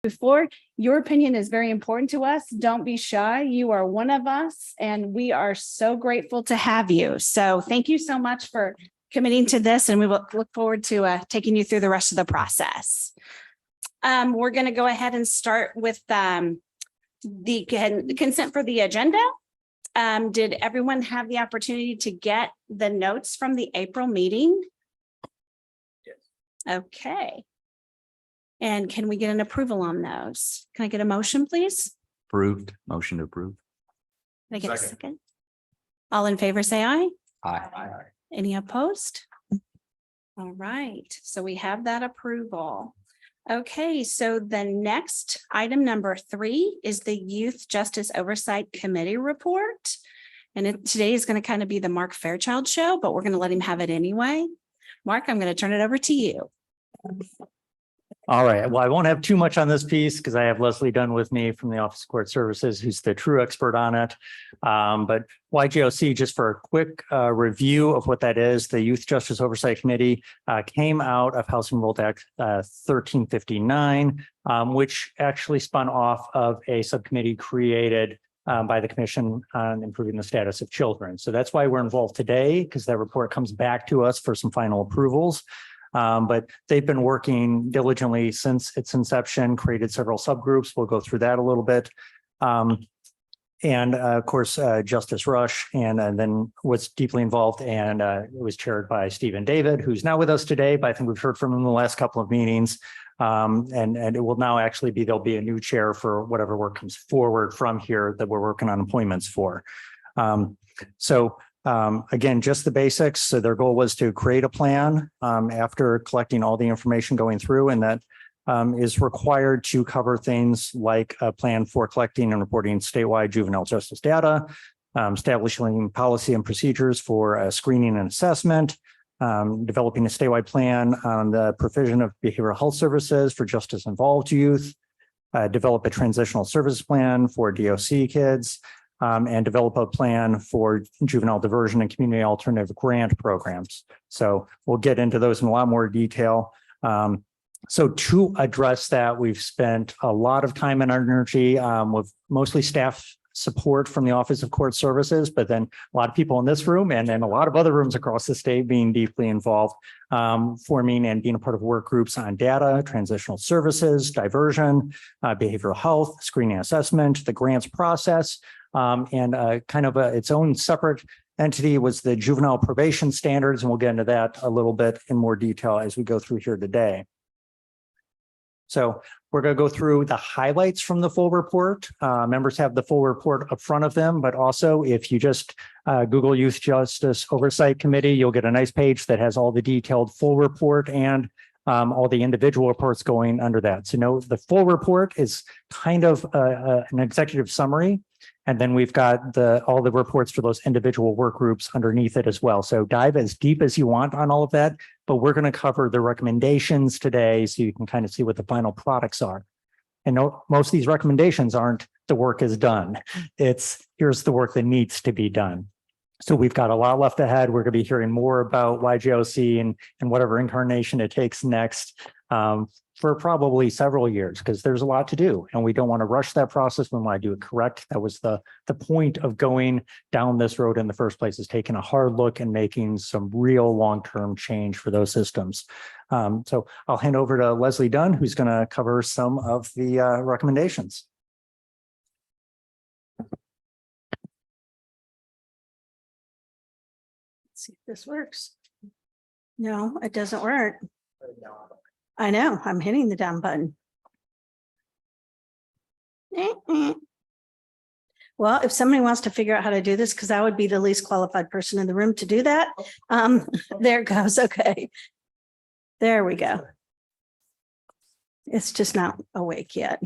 before. Your opinion is very important to us. Don't be shy. You are one of us, and we are so grateful to have you. So thank you so much for committing to this, and we will look forward to taking you through the rest of the process. We're going to go ahead and start with the consent for the agenda. Did everyone have the opportunity to get the notes from the April meeting? Yes. Okay. And can we get an approval on those? Can I get a motion, please? Approved. Motion to approve. Can I get a second? All in favor, say aye. Aye. Any opposed? All right, so we have that approval. Okay, so the next item number 3 is the Youth Justice Oversight Committee report. And today is going to kind of be the Mark Fairchild show, but we're going to let him have it anyway. Mark, I'm going to turn it over to you. All right. Well, I won't have too much on this piece because I have Leslie Dunn with me from the Office of Court Services, who's the true expert on it. But YJOC, just for a quick review of what that is, the Youth Justice Oversight Committee came out of House Enrolled Act 1359, which actually spun off of a subcommittee created by the Commission on Improving the Status of Children. So that's why we're involved today, because that report comes back to us for some final approvals. But they've been working diligently since its inception, created several subgroups. We'll go through that a little bit. And of course, Justice Rush, and then was deeply involved, and it was chaired by Stephen David, who's not with us today, but I think we've heard from him in the last couple of meetings. And it will now actually be, there'll be a new chair for whatever work comes forward from here that we're working on appointments for. Again, just the basics. So their goal was to create a plan after collecting all the information going through, and that is required to cover things like a plan for collecting and reporting statewide juvenile justice data, establishing policy and procedures for screening and assessment, developing a statewide plan on the provision of behavioral health services for justice involved youth, develop a transitional service plan for DOC kids, and develop a plan for juvenile diversion and community alternative grant programs. So we'll get into those in a lot more detail. So to address that, we've spent a lot of time and energy with mostly staff support from the Office of Court Services, but then a lot of people in this room and a lot of other rooms across the state being deeply involved, forming and being a part of work groups on data, transitional services, diversion, behavioral health, screening assessment, the grants process, and kind of its own separate entity was the juvenile probation standards. And we'll get into that a little bit in more detail as we go through here today. So we're going to go through the highlights from the full report. Members have the full report up front of them, but also if you just Google Youth Justice Oversight Committee, you'll get a nice page that has all the detailed full report and all the individual reports going under that. So no, the full report is kind of an executive summary. And then we've got all the reports for those individual work groups underneath it as well. So dive as deep as you want on all of that, but we're going to cover the recommendations today so you can kind of see what the final products are. And most of these recommendations aren't the work is done. It's here's the work that needs to be done. So we've got a lot left ahead. We're going to be hearing more about YJOC and whatever incarnation it takes next for probably several years, because there's a lot to do and we don't want to rush that process. We want to do it correct. That was the point of going down this road in the first place, is taking a hard look and making some real long-term change for those systems. So I'll hand over to Leslie Dunn, who's going to cover some of the recommendations. See if this works. No, it doesn't work. I know, I'm hitting the down button. Well, if somebody wants to figure out how to do this, because I would be the least qualified person in the room to do that. There it goes. Okay. There we go. It's just not awake yet.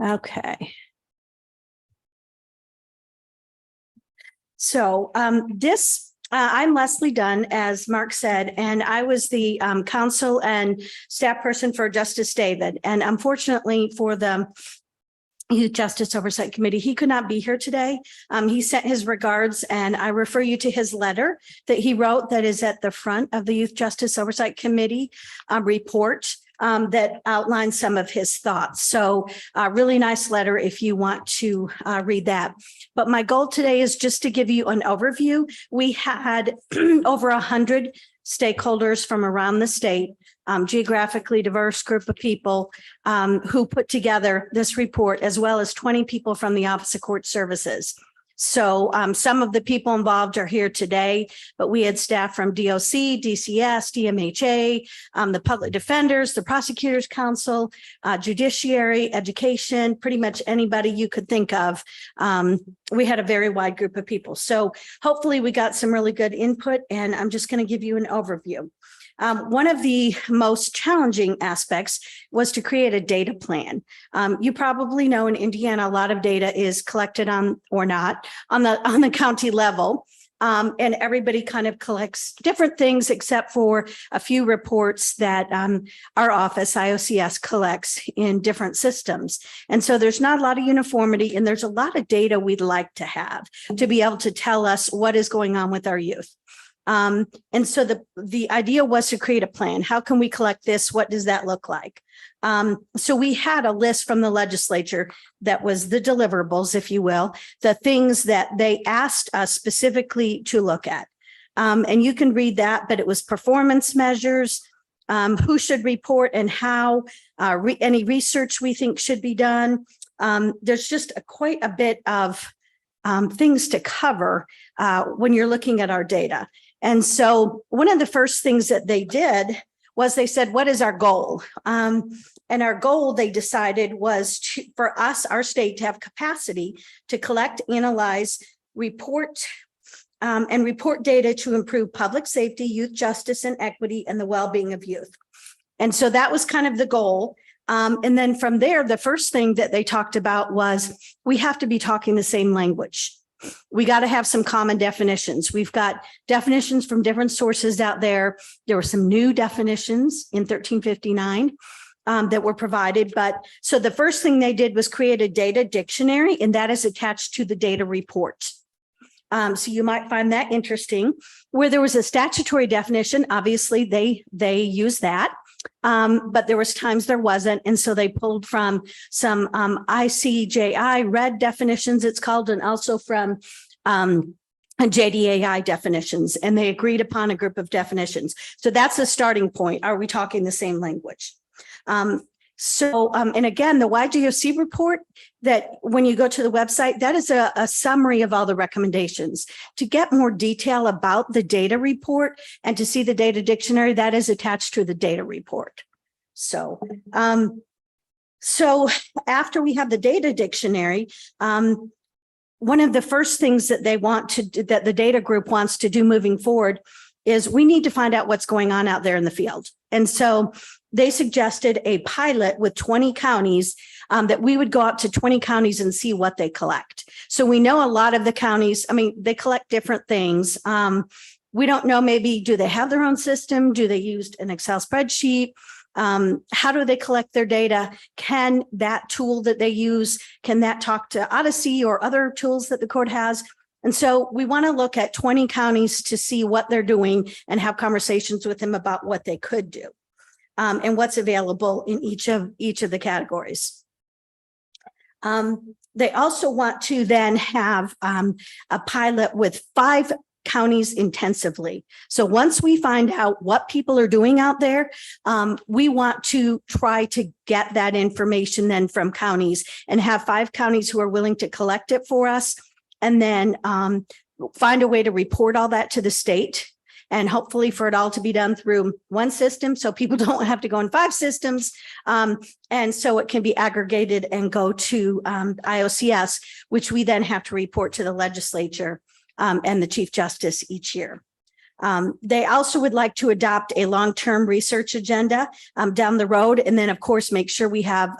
Okay. So I'm Leslie Dunn, as Mark said, and I was the counsel and staff person for Justice David. And unfortunately for the Youth Justice Oversight Committee, he could not be here today. He sent his regards, and I refer you to his letter that he wrote that is at the front of the Youth Justice Oversight Committee report. that outlines some of his thoughts. So really nice letter if you want to read that. But my goal today is just to give you an overview. We had over 100 stakeholders from around the state, geographically diverse group of people who put together this report, as well as 20 people from the Office of Court Services. So some of the people involved are here today, but we had staff from DOC, DCS, DMHA, the public defenders, the prosecutors council, judiciary, education, pretty much anybody you could think of. We had a very wide group of people. So hopefully we got some really good input, and I'm just going to give you an overview. One of the most challenging aspects was to create a data plan. You probably know in Indiana, a lot of data is collected on or not on the county level. And everybody kind of collects different things except for a few reports that our office, IOCS, collects in different systems. And so there's not a lot of uniformity, and there's a lot of data we'd like to have to be able to tell us what is going on with our youth. And so the idea was to create a plan. How can we collect this? What does that look like? So we had a list from the legislature that was the deliverables, if you will, the things that they asked us specifically to look at. And you can read that, but it was performance measures, who should report and how, any research we think should be done. There's just quite a bit of things to cover when you're looking at our data. And so one of the first things that they did was they said, what is our goal? And our goal, they decided, was for us, our state, to have capacity to collect, analyze, report, and report data to improve public safety, youth justice and equity, and the well-being of youth. And so that was kind of the goal. And then from there, the first thing that they talked about was we have to be talking the same language. We got to have some common definitions. We've got definitions from different sources out there. There were some new definitions in 1359 that were provided. But so the first thing they did was create a data dictionary, and that is attached to the data report. So you might find that interesting. Where there was a statutory definition, obviously they use that. But there was times there wasn't. And so they pulled from some ICJI red definitions, it's called, and also from JDAI definitions. And they agreed upon a group of definitions. So that's the starting point. Are we talking the same language? And again, the YJOC report, that when you go to the website, that is a summary of all the recommendations. To get more detail about the data report and to see the data dictionary, that is attached to the data report. So after we have the data dictionary, one of the first things that that the data group wants to do moving forward is we need to find out what's going on out there in the field. And so they suggested a pilot with 20 counties, that we would go out to 20 counties and see what they collect. So we know a lot of the counties, I mean, they collect different things. We don't know, maybe, do they have their own system? Do they use an Excel spreadsheet? How do they collect their data? Can that tool that they use, can that talk to Odyssey or other tools that the court has? And so we want to look at 20 counties to see what they're doing and have conversations with them about what they could do. And what's available in each of the categories. They also want to then have a pilot with 5 counties intensively. So once we find out what people are doing out there, we want to try to get that information then from counties and have 5 counties who are willing to collect it for us, and then find a way to report all that to the state. And hopefully for it all to be done through one system, so people don't have to go in 5 systems. And so it can be aggregated and go to IOCS, which we then have to report to the legislature and the Chief Justice each year. They also would like to adopt a long-term research agenda down the road, and then, of course, make sure we have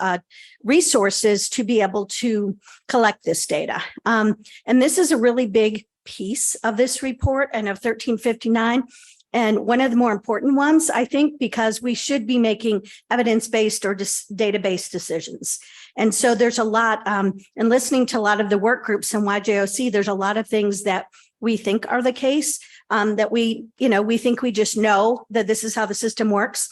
resources to be able to collect this data. And this is a really big piece of this report and of 1359. And one of the more important ones, I think, because we should be making evidence-based or data-based decisions. And so there's a lot, and listening to a lot of the work groups in YJOC, there's a lot of things that we think are the case, that we think we just know that this is how the system works.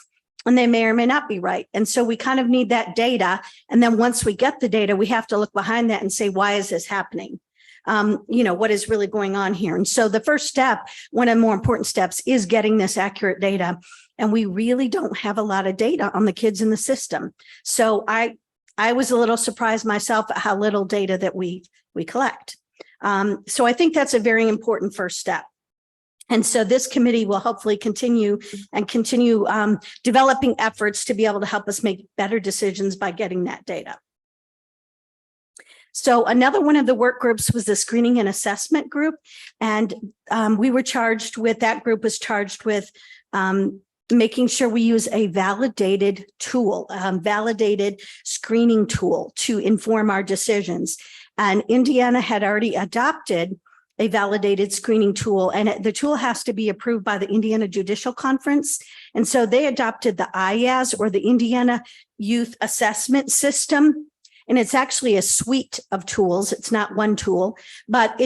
and they may or may not be right. And so we kind of need that data. And then once we get the data, we have to look behind that and say, why is this happening? What is really going on here? And so the first step, one of the more important steps, is getting this accurate data. And we really don't have a lot of data on the kids in the system. So I was a little surprised myself at how little data that we collect. So I think that's a very important first step. And so this committee will hopefully continue developing efforts to be able to help us make better decisions by getting that data. So another one of the work groups was the screening and assessment group. And that group was charged with making sure we use a validated tool, validated screening tool to inform our decisions. And Indiana had already adopted a validated screening tool, and the tool has to be approved by the Indiana Judicial Conference. And so they adopted the IAS, or the Indiana Youth Assessment System. And it's actually a suite of tools. It's not one tool, but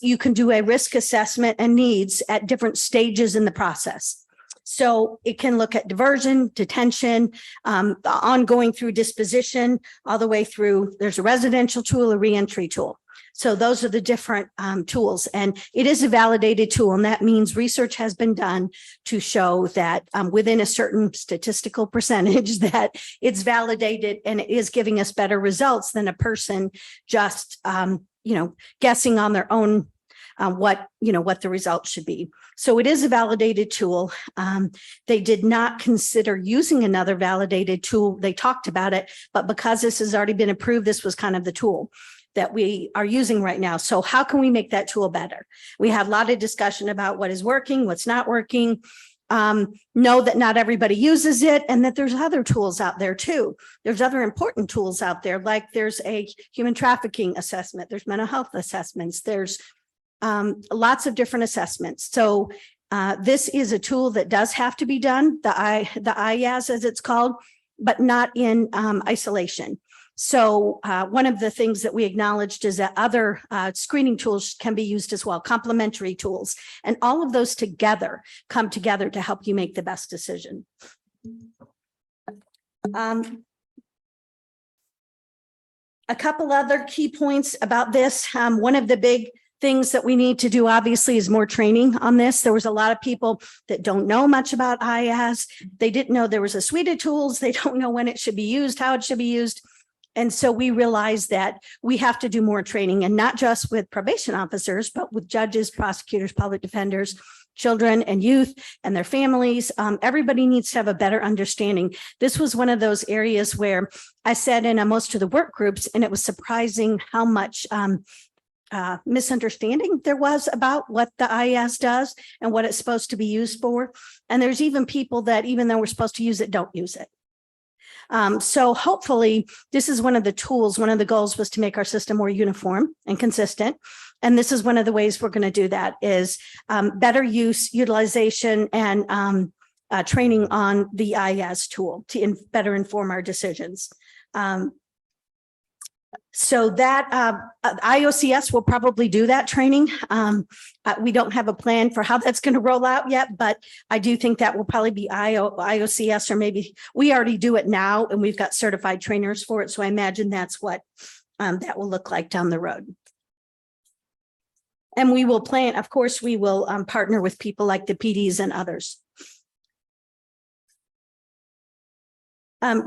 you can do a risk assessment and needs at different stages in the process. So it can look at diversion, detention, ongoing through disposition, all the way through. There's a residential tool, a reentry tool. So those are the different tools, and it is a validated tool. And that means research has been done to show that within a certain statistical percentage that it's validated, and it is giving us better results than a person just, guessing on their own what the results should be. So it is a validated tool. They did not consider using another validated tool. They talked about it, but because this has already been approved, this was kind of the tool that we are using right now. So how can we make that tool better? We had a lot of discussion about what is working, what's not working. Know that not everybody uses it, and that there's other tools out there too. There's other important tools out there, like there's a human trafficking assessment, there's mental health assessments, there's lots of different assessments. So this is a tool that does have to be done, the IAS as it's called, but not in isolation. So one of the things that we acknowledged is that other screening tools can be used as well, complementary tools, and all of those come together to help you make the best decision. A couple other key points about this. One of the big things that we need to do, obviously, is more training on this. There was a lot of people that don't know much about IAS. They didn't know there was a suite of tools. They don't know when it should be used, how it should be used. And so we realized that we have to do more training, and not just with probation officers, but with judges, prosecutors, public defenders, children and youth and their families. Everybody needs to have a better understanding. This was one of those areas where I sat in on most of the work groups, and it was surprising how much misunderstanding there was about what the IAS does and what it's supposed to be used for. And there's even people that, even though we're supposed to use it, don't use it. So hopefully this is one of the tools. One of the goals was to make our system more uniform and consistent. And this is one of the ways we're going to do that, is better utilization and training on the IAS tool to better inform our decisions. So that IOCS will probably do that training. We don't have a plan for how that's going to roll out yet, but I do think that will probably be IOCS, or maybe we already do it now and we've got certified trainers for it. So I imagine that's what that will look like down the road. And we will plan, of course, we will partner with people like the PDs and others.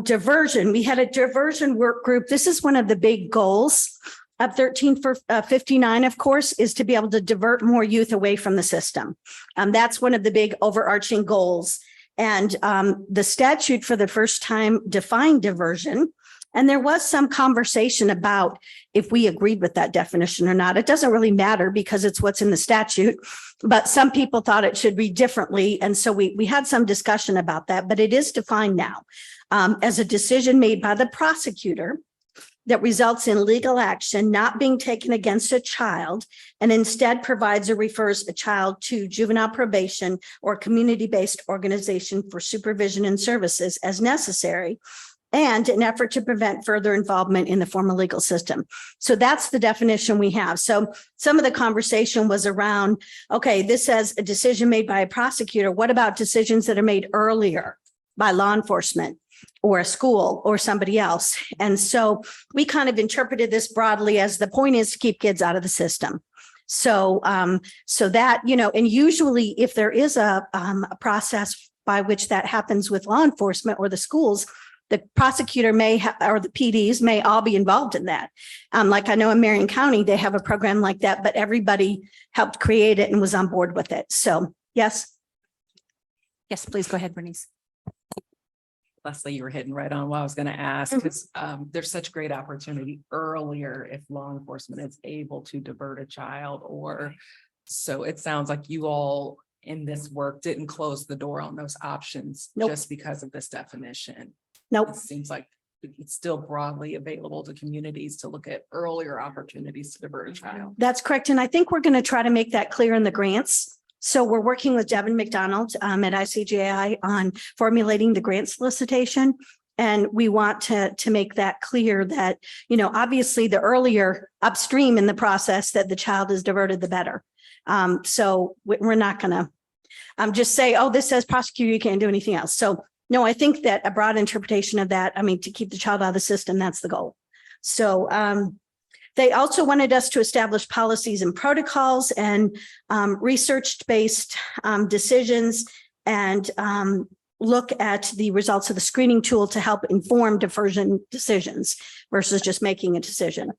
Diversion. We had a diversion work group. This is one of the big goals of 13 for 59, of course, is to be able to divert more youth away from the system. That's one of the big overarching goals. And the statute for the first time defined diversion. And there was some conversation about if we agreed with that definition or not. It doesn't really matter because it's what's in the statute, but some people thought it should read differently. And so we had some discussion about that, but it is defined now as a decision made by the prosecutor that results in legal action not being taken against a child, and instead provides or refers a child to juvenile probation or community-based organization for supervision and services as necessary, and an effort to prevent further involvement in the formal legal system. So that's the definition we have. So some of the conversation was around, okay, this says a decision made by a prosecutor. What about decisions that are made earlier by law enforcement or a school or somebody else. And so we kind of interpreted this broadly as the point is to keep kids out of the system. So, so that, you know, and usually if there is a process by which that happens with law enforcement or the schools, the prosecutor may or the PDs may all be involved in that. Like I know in Marion County, they have a program like that, but everybody helped create it and was on board with it. So yes. Yes, please go ahead, Bernice. Leslie, you were hitting right on what I was going to ask, because there's such great opportunity earlier if law enforcement is able to divert a child, or so it sounds like you all in this work didn't close the door on those options. Nope. Just because of this definition. Nope. It seems like it's still broadly available to communities to look at earlier opportunities to divert a child. That's correct. And I think we're going to try to make that clear in the grants. So we're working with Devin McDonald at ICJI on formulating the grant solicitation. And we want to make that clear that, you know, obviously the earlier upstream in the process that the child is diverted, the better. So we're not going to just say, oh, this says prosecutor, you can't do anything else. So no, I think that a broad interpretation of that, I mean, to keep the child out of the system, that's the goal. So they also wanted us to establish policies and protocols and research-based decisions and look at the results of the screening tool to help inform diversion decisions versus just making a decision.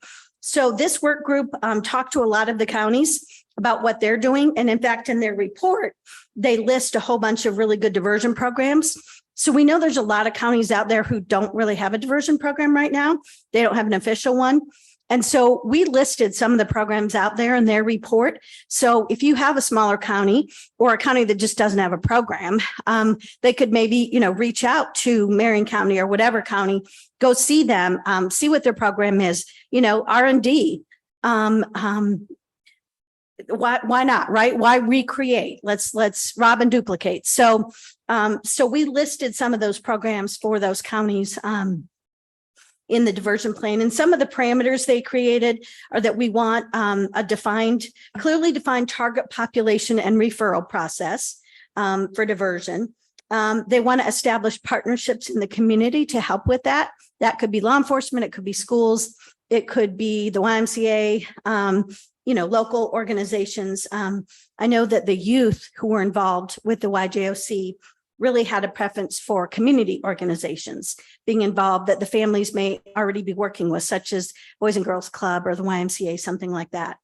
So this work group talked to a lot of the counties about what they're doing. And in fact, in their report, they list a whole bunch of really good diversion programs. So we know there's a lot of counties out there who don't really have a diversion program right now. They don't have an official one. And so we listed some of the programs out there in their report. So if you have a smaller county or a county that just doesn't have a program, they could maybe, you know, reach out to Marion County or whatever county, go see them, see what their program is, you know, R&D. Why not, right? Why recreate? Let's rob and duplicate. So, so we listed some of those programs for those counties, in the diversion plan. And some of the parameters they created are that we want a clearly defined target population and referral process for diversion. They want to establish partnerships in the community to help with that. That could be law enforcement, it could be schools, it could be the YMCA, you know, local organizations. I know that the youth who were involved with the YJOC really had a preference for community organizations being involved that the families may already be working with, such as Boys and Girls Club or the YMCA, something like that.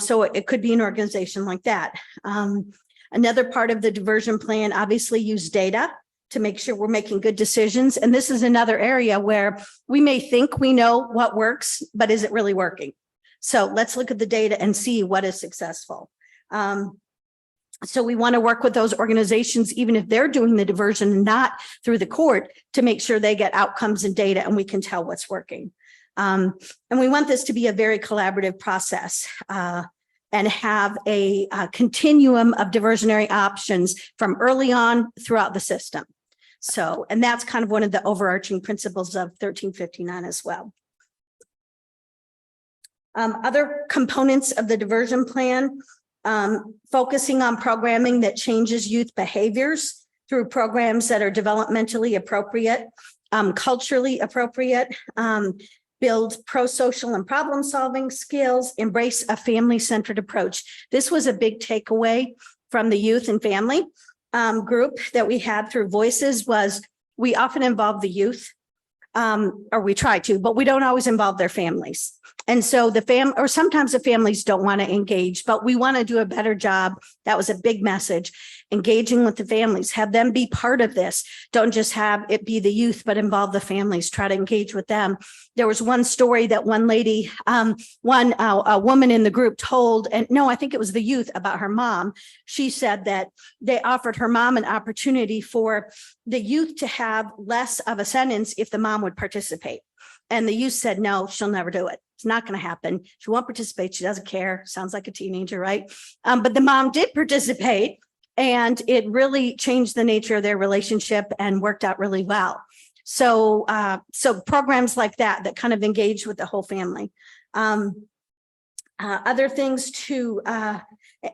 So it could be an organization like that. Another part of the diversion plan, obviously use data to make sure we're making good decisions. And this is another area where we may think we know what works, but is it really working? So let's look at the data and see what is successful. So we want to work with those organizations, even if they're doing the diversion and not through the court, to make sure they get outcomes and data and we can tell what's working. And we want this to be a very collaborative process and have a continuum of diversionary options from early on throughout the system. So, and that's kind of one of the overarching principles of 1359 as well. Other components of the diversion plan, focusing on programming that changes youth behaviors through programs that are developmentally appropriate, culturally appropriate, build pro-social and problem-solving skills, embrace a family-centered approach. This was a big takeaway from the youth and family group that we had through Voices. Was we often involve the youth, or we try to, but we don't always involve their families. And so or sometimes the families don't want to engage, but we want to do a better job. That was a big message, engaging with the families, have them be part of this. Don't just have it be the youth, but involve the families, try to engage with them. There was one story that one lady, a woman in the group told, and no, I think it was the youth, about her mom. She said that they offered her mom an opportunity for the youth to have less of a sentence if the mom would participate. And the youth said, no, she'll never do it. It's not going to happen. She won't participate. She doesn't care. Sounds like a teenager, right? But the mom did participate, and it really changed the nature of their relationship and worked out really well. So, so programs like that kind of engage with the whole family. Other things to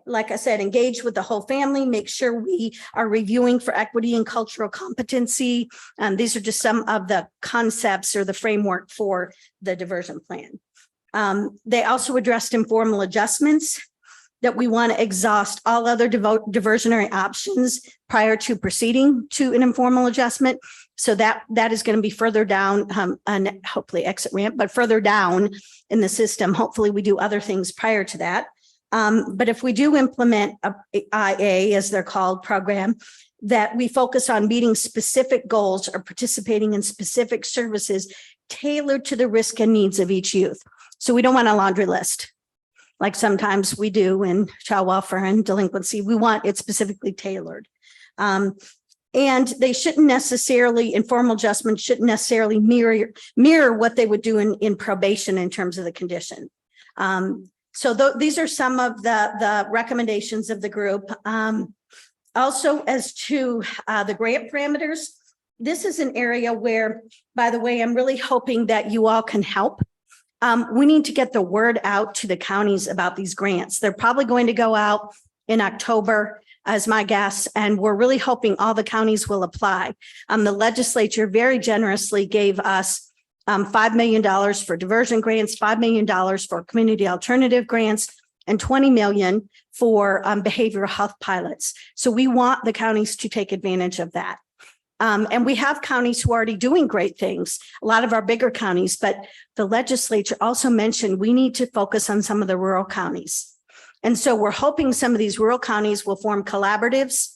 like I said, engage with the whole family, make sure we are reviewing for equity and cultural competency. These are just some of the concepts or the framework for the diversion plan. They also addressed informal adjustments, that we want to exhaust all other diversionary options prior to proceeding to an informal adjustment. So that is going to be further down and hopefully exit ramp, but further down in the system. Hopefully we do other things prior to that. But if we do implement a IA, as they're called, program, that we focus on meeting specific goals or participating in specific services tailored to the risk and needs of each youth. So we don't want a laundry list, like sometimes we do in child welfare and delinquency. We want it specifically tailored. And they shouldn't necessarily, informal adjustments shouldn't necessarily mirror what they would do in probation in terms of the condition. So these are some of the recommendations of the group. Also, as to the grant parameters, this is an area where, by the way, I'm really hoping that you all can help. We need to get the word out to the counties about these grants. They're probably going to go out in October as my guess, and we're really hoping all the counties will apply. The legislature very generously gave us $5 million for diversion grants, $5 million for community alternative grants, and $20 million for behavioral health pilots. So we want the counties to take advantage of that. And we have counties who are already doing great things, a lot of our bigger counties, but the legislature also mentioned we need to focus on some of the rural counties. And so we're hoping some of these rural counties will form collaboratives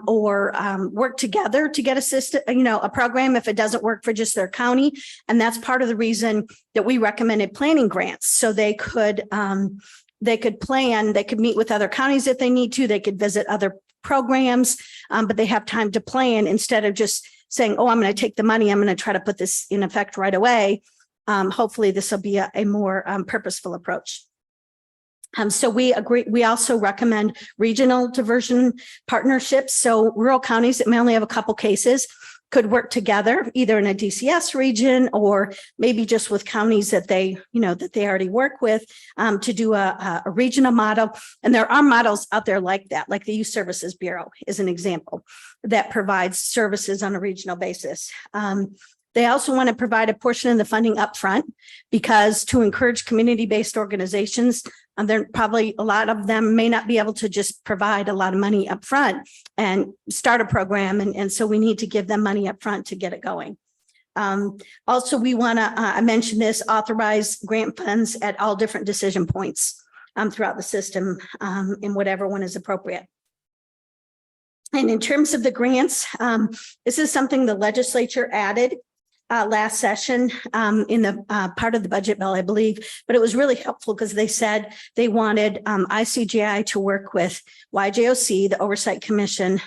or work together to get a program if it doesn't work for just their county. And that's part of the reason that we recommended planning grants. So they could plan, they could meet with other counties if they need to, they could visit other programs, but they have time to plan instead of just saying, oh, I'm going to take the money, I'm going to try to put this in effect right away. Hopefully this will be a more purposeful approach. So we agree. We also recommend regional diversion partnerships. So rural counties that may only have a couple cases could work together, either in a DCS region or maybe just with counties that they already work with, to do a regional model. And there are models out there like that, like the Youth Services Bureau is an example that provides services on a regional basis. They also want to provide a portion of the funding upfront because to encourage community-based organizations, there probably a lot of them may not be able to just provide a lot of money upfront and start a program. And so we need to give them money upfront to get it going. Also, we want to, I mentioned this, authorize grant funds at all different decision points throughout the system in whatever one is appropriate. And in terms of the grants, this is something the legislature added last session in the part of the budget bill, I believe, but it was really helpful because they said they wanted ICGI to work with YJOC, the Oversight Commission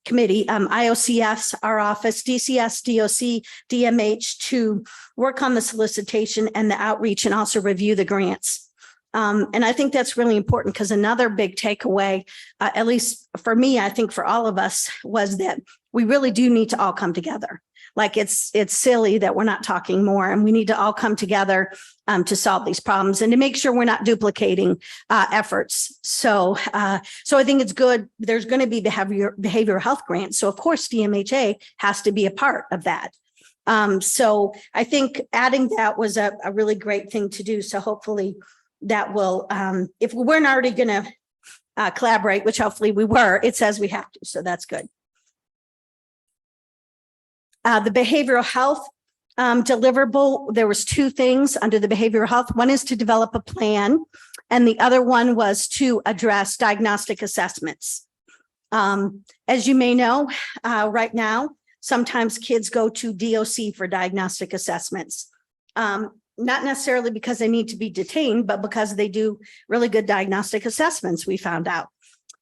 Committee, IOCS, our office, DCS, DOC, DMH to work on the solicitation and the outreach and also review the grants. And I think that's really important because another big takeaway, at least for me, I think for all of us, was that we really do need to all come together. Like it's silly that we're not talking more, and we need to all come together to solve these problems and to make sure we're not duplicating efforts. So I think it's good. There's going to be behavioral health grants. So of course, DMHA has to be a part of that. So I think adding that was a really great thing to do. So hopefully that will, if we weren't already going to collaborate, which hopefully we were, it says we have to. So that's good. The behavioral health deliverable, there was two things under the behavioral health. One is to develop a plan, and the other one was to address diagnostic assessments. As you may know, right now, sometimes kids go to DOC for diagnostic assessments. Not necessarily because they need to be detained, but because they do really good diagnostic assessments, we found out.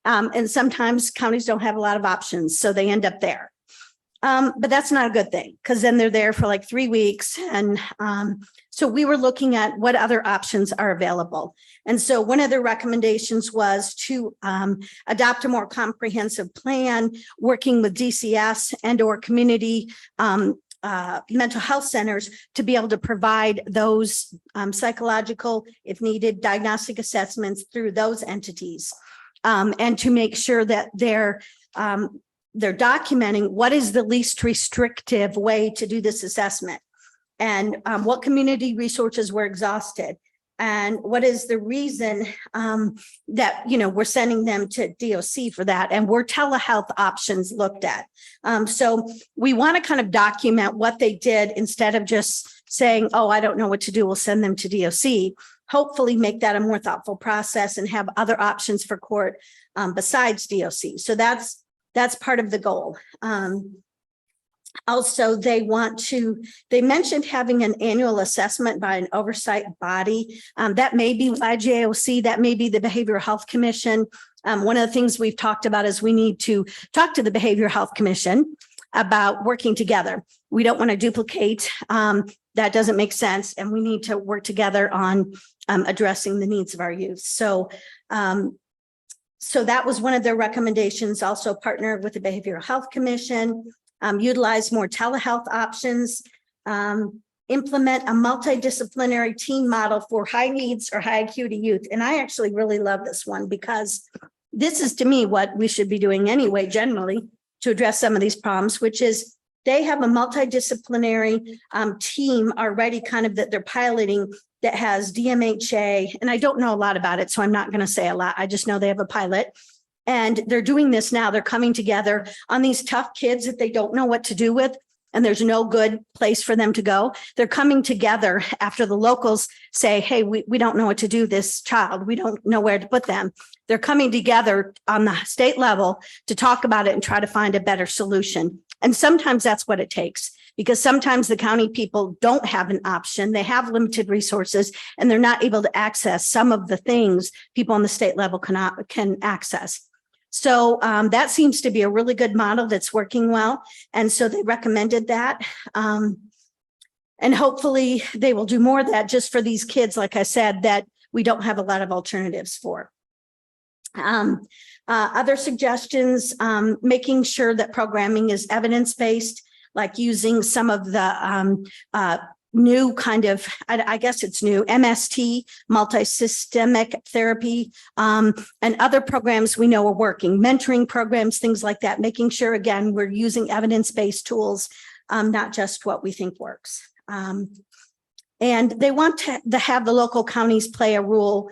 And sometimes counties don't have a lot of options, so they end up there. But that's not a good thing because then they're there for like 3 weeks. And so we were looking at what other options are available. And so one of the recommendations was to adopt a more comprehensive plan, working with DCS and or community mental health centers to be able to provide those psychological, if needed, diagnostic assessments through those entities. And to make sure that they're documenting what is the least restrictive way to do this assessment, and what community resources were exhausted, and what is the reason that, we're sending them to DOC for that, and were telehealth options looked at. So we want to kind of document what they did instead of just saying, oh, I don't know what to do, we'll send them to DOC. Hopefully make that a more thoughtful process and have other options for court besides DOC. So that's part of the goal. Also, they mentioned having an annual assessment by an oversight body. That may be IJOC, that may be the Behavioral Health Commission. One of the things we've talked about is we need to talk to the Behavioral Health Commission about working together. We don't want to duplicate. That doesn't make sense. And we need to work together on addressing the needs of our youth. So that was one of their recommendations. Also partner with the Behavioral Health Commission, utilize more telehealth options, implement a multidisciplinary team model for high needs or high acuity youth. And I actually really love this one because this is, to me, what we should be doing anyway, generally, to address some of these problems, which is they have a multidisciplinary team already kind of that they're piloting that has DMHA. And I don't know a lot about it, so I'm not going to say a lot. I just know they have a pilot. And they're doing this now. They're coming together on these tough kids that they don't know what to do with, and there's no good place for them to go. They're coming together after the locals say, hey, we don't know what to do with this child. We don't know where to put them. They're coming together on the state level to talk about it and try to find a better solution. And sometimes that's what it takes, because sometimes the county people don't have an option. They have limited resources and they're not able to access some of the things people on the state level can access. So that seems to be a really good model that's working well. And so they recommended that. And hopefully they will do more of that just for these kids, like I said, that we don't have a lot of alternatives for. Other suggestions, making sure that programming is evidence-based, like using some of the new kind of, I guess it's new, MST, multisystemic therapy, and other programs we know are working, mentoring programs, things like that, making sure, again, we're using evidence-based tools, not just what we think works. And they want to have the local counties play a role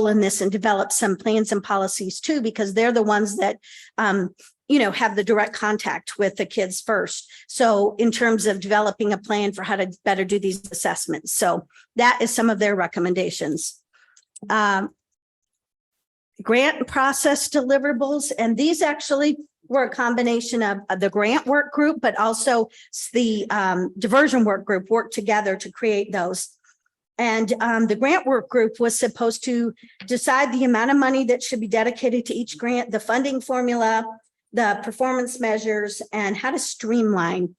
in this and develop some plans and policies too, because they're the ones that, have the direct contact with the kids first. So in terms of developing a plan for how to better do these assessments. So that is some of their recommendations. Grant process deliverables. And these actually were a combination of the grant work group, but also the diversion work group worked together to create those. And the grant work group was supposed to decide the amount of money that should be dedicated to each grant, the funding formula, the performance measures, and how to streamline.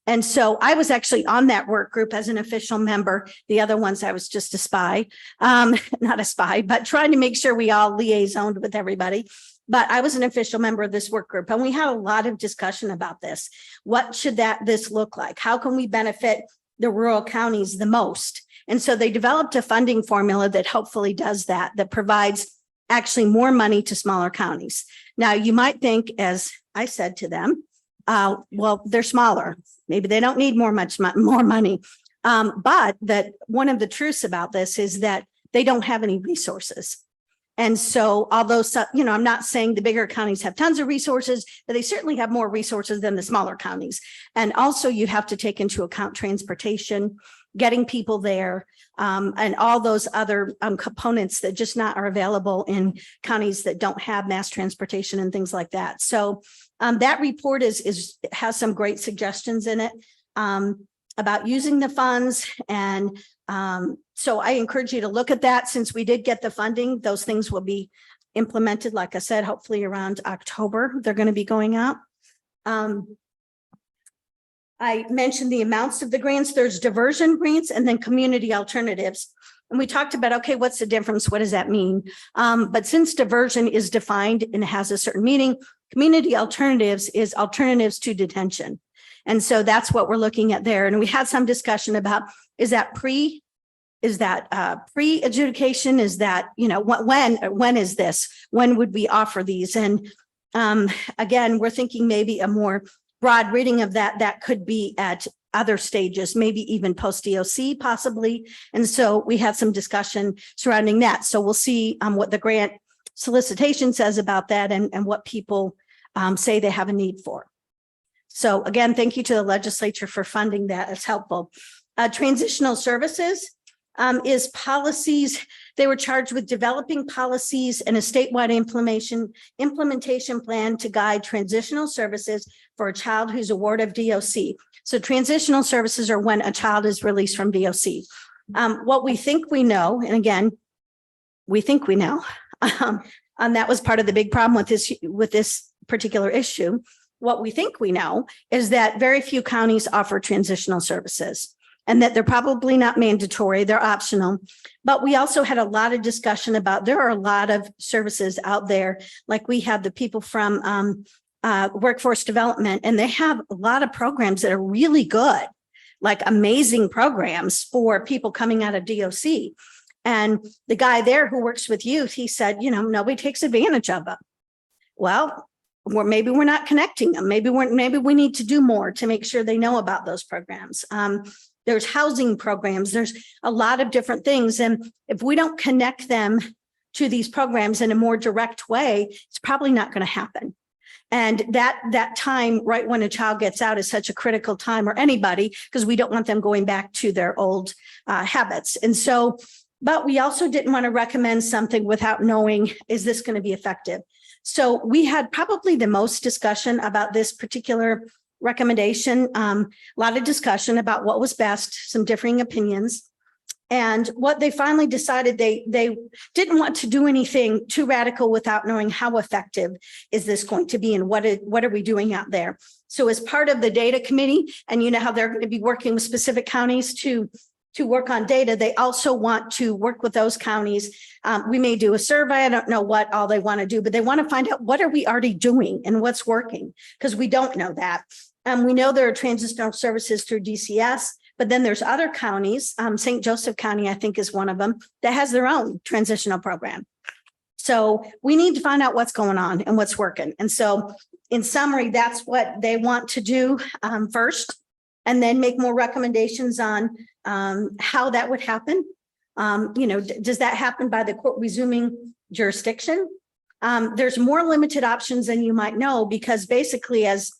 And so I was actually on that work group as an official member. The other ones I was just a spy, not a spy, but trying to make sure we all liaisoned with everybody. But I was an official member of this work group, and we had a lot of discussion about this. What should this look like? How can we benefit the rural counties the most? And so they developed a funding formula that hopefully does that provides actually more money to smaller counties. Now, you might think, as I said to them, well, they're smaller. Maybe they don't need more money. But that one of the truths about this is that they don't have any resources. And so although, I'm not saying the bigger counties have tons of resources, but they certainly have more resources than the smaller counties. And also you have to take into account transportation, getting people there, and all those other components that just are available in counties that don't have mass transportation and things like that. So that report has some great suggestions in it about using the funds. And so I encourage you to look at that. Since we did get the funding, those things will be implemented. Like I said, hopefully around October, they're going to be going out. I mentioned the amounts of the grants. There's diversion grants and then community alternatives. And we talked about, okay, what's the difference? What does that mean? But since diversion is defined and has a certain meaning, community alternatives is alternatives to detention. And so that's what we're looking at there. And we had some discussion about, is that pre-adjudication? Is that, when is this? When would we offer these? And again, we're thinking maybe a more broad reading of that could be at other stages, maybe even post DOC possibly. And so we had some discussion surrounding that. So we'll see what the grant solicitation says about that and what people say they have a need for. So again, thank you to the legislature for funding that. It's helpful. Transitional services is policies. They were charged with developing policies and a statewide implementation plan to guide transitional services for a child who's a ward of DOC. So transitional services are when a child is released from DOC. What we think we know, and again, we think we know, and that was part of the big problem with this particular issue. What we think we know is that very few counties offer transitional services, and that they're probably not mandatory, they're optional. But we also had a lot of discussion about, there are a lot of services out there, like we have the people from workforce development, and they have a lot of programs that are really good, like amazing programs for people coming out of DOC. And the guy there who works with youth, he said, nobody takes advantage of them. Well, maybe we're not connecting them. Maybe we need to do more to make sure they know about those programs. There's housing programs. There's a lot of different things. And if we don't connect them to these programs in a more direct way, it's probably not going to happen. And that time right when a child gets out is such a critical time, or anybody, because we don't want them going back to their old habits. And so, but we also didn't want to recommend something without knowing, is this going to be effective? So we had probably the most discussion about this particular recommendation, a lot of discussion about what was best, some differing opinions. And what they finally decided, they didn't want to do anything too radical without knowing how effective is this going to be and what are we doing out there. So as part of the data committee, and you know how they're going to be working with specific counties to work on data, they also want to work with those counties. We may do a survey. I don't know what all they want to do, but they want to find out what are we already doing and what's working, because we don't know that. We know there are transitional services through DCS, but then there's other counties. St. Joseph County, I think, is one of them that has their own transitional program. So we need to find out what's going on and what's working. And so in summary, that's what they want to do first, and then make more recommendations on how that would happen. Does that happen by the court resuming jurisdiction? There's more limited options than you might know, because basically, as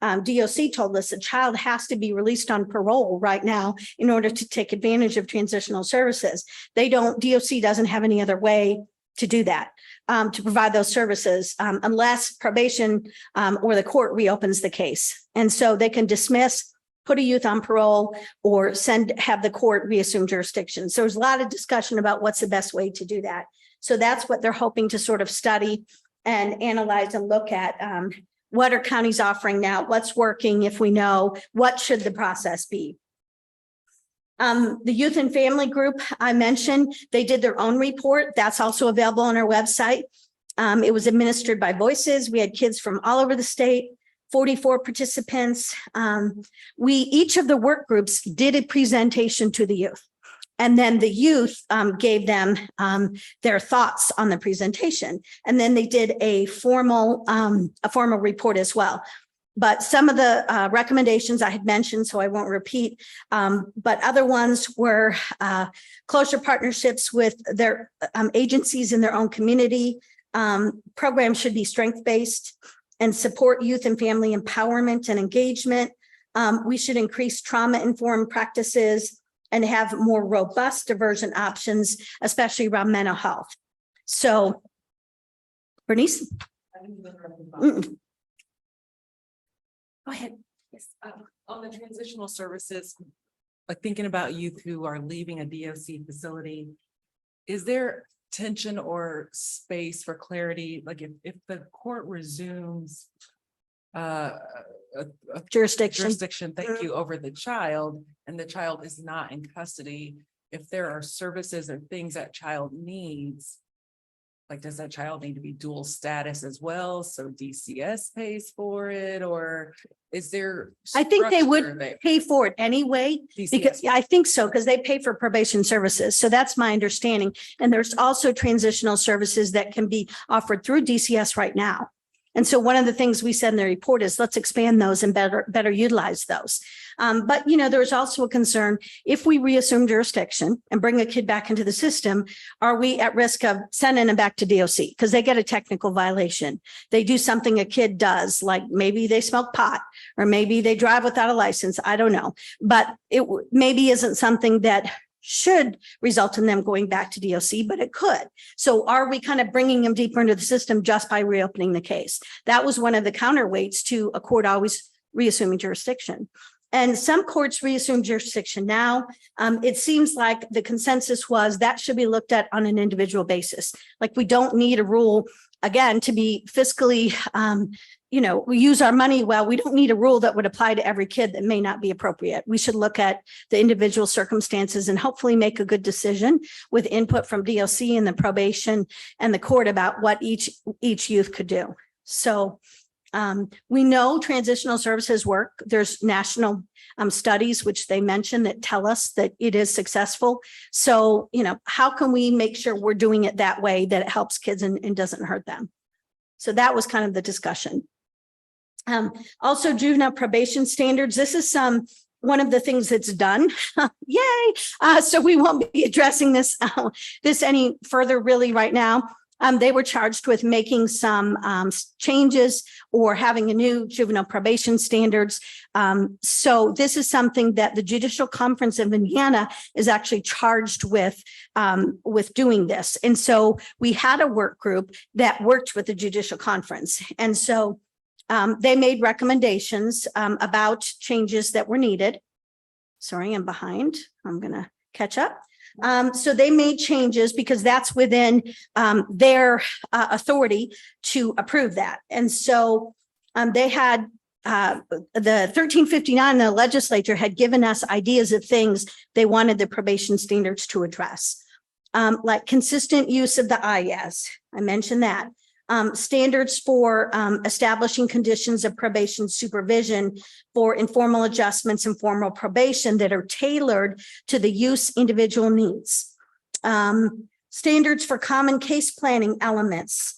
DOC told us, a child has to be released on parole right now in order to take advantage of transitional services. DOC doesn't have any other way to do that, to provide those services, unless probation or the court reopens the case. And so they can dismiss, put a youth on parole, or have the court reassume jurisdiction. So there's a lot of discussion about what's the best way to do that. So that's what they're hoping to sort of study and analyze and look at. What are counties offering now? What's working? If we know, what should the process be? The youth and family group I mentioned, they did their own report. That's also available on our website. It was administered by Voices. We had kids from all over the state, 44 participants. Each of the work groups did a presentation to the youth. And then the youth gave them their thoughts on the presentation. And then they did a formal report as well. But some of the recommendations I had mentioned, so I won't repeat, but other ones were closer partnerships with their agencies in their own community. Programs should be strength-based and support youth and family empowerment and engagement. We should increase trauma-informed practices and have more robust diversion options, especially around mental health. So, Bernice? Go ahead. Yes, on the transitional services, like thinking about youth who are leaving a DOC facility, is there tension or space for clarity? Like if the court resumes a jurisdiction, thank you, over the child, and the child is not in custody, if there are services or things that child needs, like, does that child need to be dual status as well? So DCS pays for it, or is there? I think they would structure that pay for it anyway. Because DCS yeah, I think so, because they pay for probation services. So that's my understanding. And there's also transitional services that can be offered through DCS right now. And so one of the things we said in the report is let's expand those and better utilize those. But there's also a concern if we reassume jurisdiction and bring a kid back into the system, are we at risk of sending them back to DOC because they get a technical violation? They do something a kid does, like maybe they smoke pot or maybe they drive without a license. I don't know, but it maybe isn't something that should result in them going back to DOC, but it could. So are we kind of bringing them deeper into the system just by reopening the case? That was one of the counterweights to a court always reassuming jurisdiction. And some courts reassume jurisdiction now. It seems like the consensus was that should be looked at on an individual basis. Like we don't need a rule, again, to be fiscally, we use our money well. We don't need a rule that would apply to every kid that may not be appropriate. We should look at the individual circumstances and hopefully make a good decision with input from DOC and the probation and the court about what each youth could do. So we know transitional services work. There's national studies, which they mentioned, that tell us that it is successful. So, how can we make sure we're doing it that way, that it helps kids and doesn't hurt them? So that was kind of the discussion. Also, juvenile probation standards. This is one of the things that's done. Yay. So we won't be addressing this any further really right now. They were charged with making some changes or having a new juvenile probation standards. So this is something that the Judicial Conference of Indiana is actually charged with doing this. And so we had a work group that worked with the Judicial Conference. And so they made recommendations about changes that were needed. Sorry, I'm behind. I'm going to catch up. So they made changes because that's within their authority to approve that. And so they had the 1359, the legislature had given us ideas of things they wanted the probation standards to address, like consistent use of the IES. I mentioned that. Standards for establishing conditions of probation supervision for informal adjustments and formal probation that are tailored to the youth's individual needs. Standards for common case planning elements.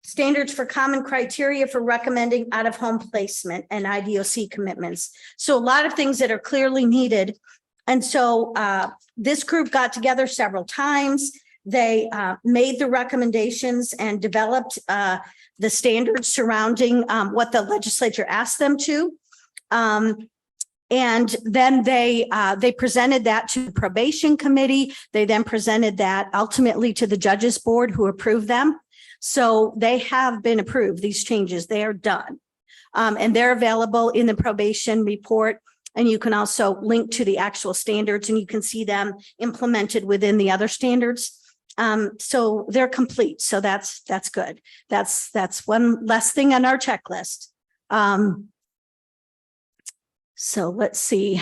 Standards for common criteria for recommending out-of-home placement and IDOC commitments. So a lot of things that are clearly needed. And so this group got together several times. They made the recommendations and developed the standards surrounding what the legislature asked them to. And then they presented that to the probation committee. They then presented that ultimately to the judges board who approved them. So they have been approved, these changes, they are done. And they're available in the probation report. And you can also link to the actual standards and you can see them implemented within the other standards. So they're complete. So that's good. That's one less thing on our checklist. So let's see.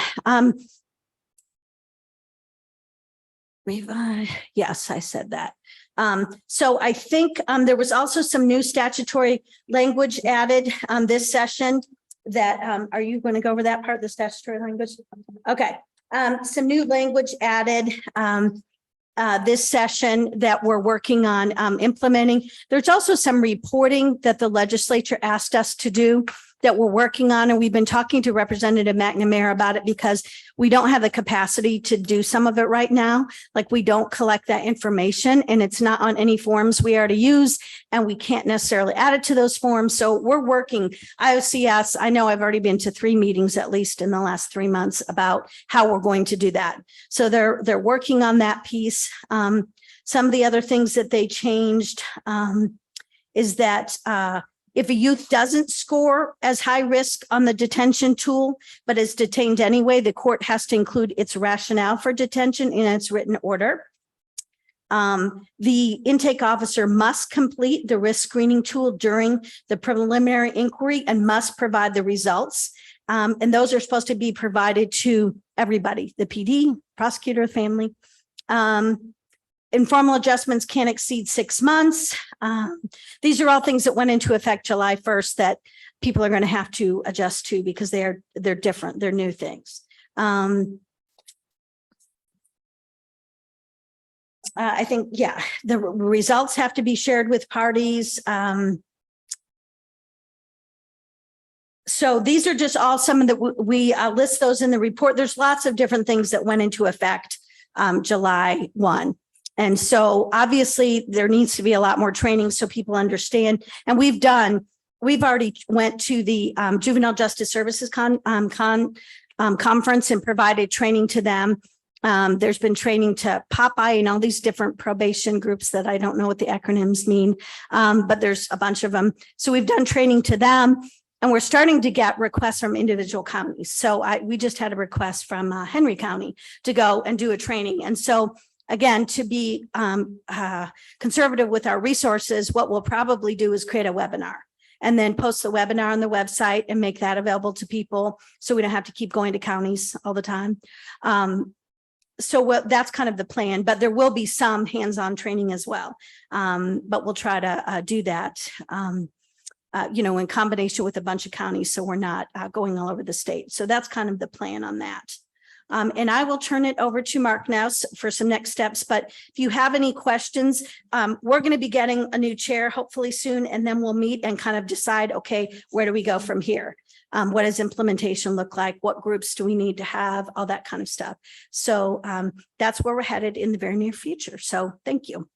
Yes, I said that. So I think there was also some new statutory language added this session that, are you going to go over that part, the statutory language? Okay. Some new language added this session that we're working on implementing. There's also some reporting that the legislature asked us to do that we're working on. And we've been talking to Representative McNamara about it because we don't have the capacity to do some of it right now. Like we don't collect that information and it's not on any forms we already use and we can't necessarily add it to those forms. So we're working. IOCS, I know I've already been to 3 meetings at least in the last 3 months about how we're going to do that. So they're working on that piece. Some of the other things that they changed is that if a youth doesn't score as high risk on the detention tool, but is detained anyway, the court has to include its rationale for detention in its written order. The intake officer must complete the risk screening tool during the preliminary inquiry and must provide the results. And those are supposed to be provided to everybody, the PD, prosecutor, family. informal adjustments can't exceed 6 months. These are all things that went into effect July 1st that people are going to have to adjust to because they're different. They're new things. I think, yeah, the results have to be shared with parties. So these are just all some of the, we list those in the report. There's lots of different things that went into effect July 1. And so obviously there needs to be a lot more training so people understand. And we've already went to the Juvenile Justice Services conference and provided training to them. There's been training to Popeye and all these different probation groups that I don't know what the acronyms mean, but there's a bunch of them. So we've done training to them. And we're starting to get requests from individual counties. So we just had a request from Henry County to go and do a training. And so again, to be conservative with our resources, what we'll probably do is create a webinar and then post the webinar on the website and make that available to people so we don't have to keep going to counties all the time. So that's kind of the plan, but there will be some hands-on training as well. But we'll try to do that. In combination with a bunch of counties, so we're not going all over the state. So that's kind of the plan on that. And I will turn it over to Mark now for some next steps. But if you have any questions, we're going to be getting a new chair hopefully soon, and then we'll meet and kind of decide, okay, where do we go from here? What does implementation look like? What groups do we need to have? All that kind of stuff. So that's where we're headed in the very near future. So thank you.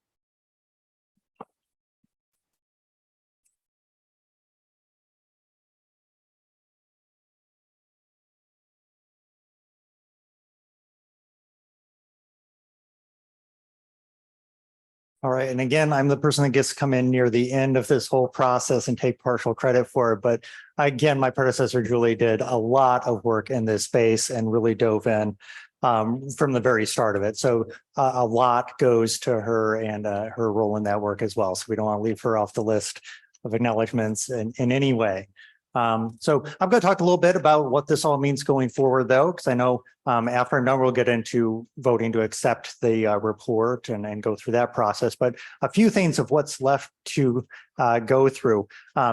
All right. And again, I'm the person that gets to come in near the end of this whole process and take partial credit for it. But again, my predecessor, Julie, did a lot of work in this space and really dove in from the very start of it. So a lot goes to her and her role in that work as well. So we don't want to leave her off the list of acknowledgements in any way. So I'm going to talk a little bit about what this all means going forward, though, because I know after I'm done, we'll get into voting to accept the report and go through that process. But a few things of what's left to go through.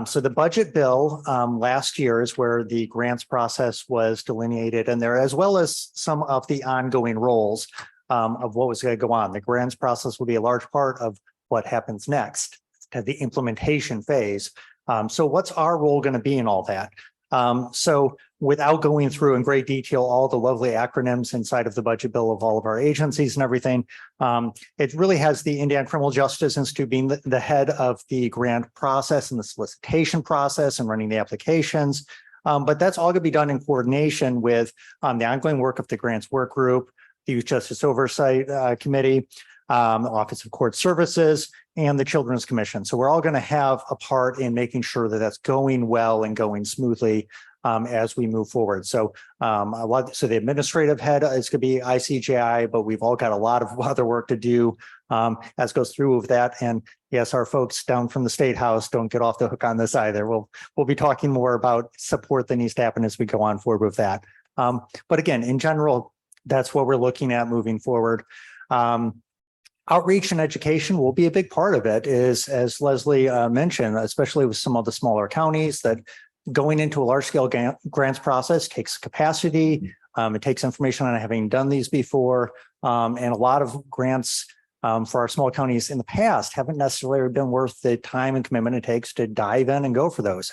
So the budget bill last year is where the grants process was delineated in there, as well as some of the ongoing roles of what was going to go on. The grants process will be a large part of what happens next to the implementation phase. So what's our role going to be in all that? So without going through in great detail all the lovely acronyms inside of the budget bill of all of our agencies and everything, it really has the Indiana Criminal Justice Institute being the head of the grant process and the solicitation process and running the applications. But that's all going to be done in coordination with the ongoing work of the grants work group, the Youth Justice Oversight Committee, the Office of Court Services, and the Children's Commission. So we're all going to have a part in making sure that that's going well and going smoothly as we move forward. So so the administrative head is going to be ICJI, but we've all got a lot of other work to do as goes through with that. And yes, our folks down from the State House don't get off the hook on this either. We'll be talking more about support that needs to happen as we go on forward with that. But again, in general, that's what we're looking at moving forward. Outreach and education will be a big part of it, is, as Leslie mentioned, especially with some of the smaller counties, that going into a large scale grants process takes capacity. It takes information on having done these before. And a lot of grants for our small counties in the past haven't necessarily been worth the time and commitment it takes to dive in and go for those.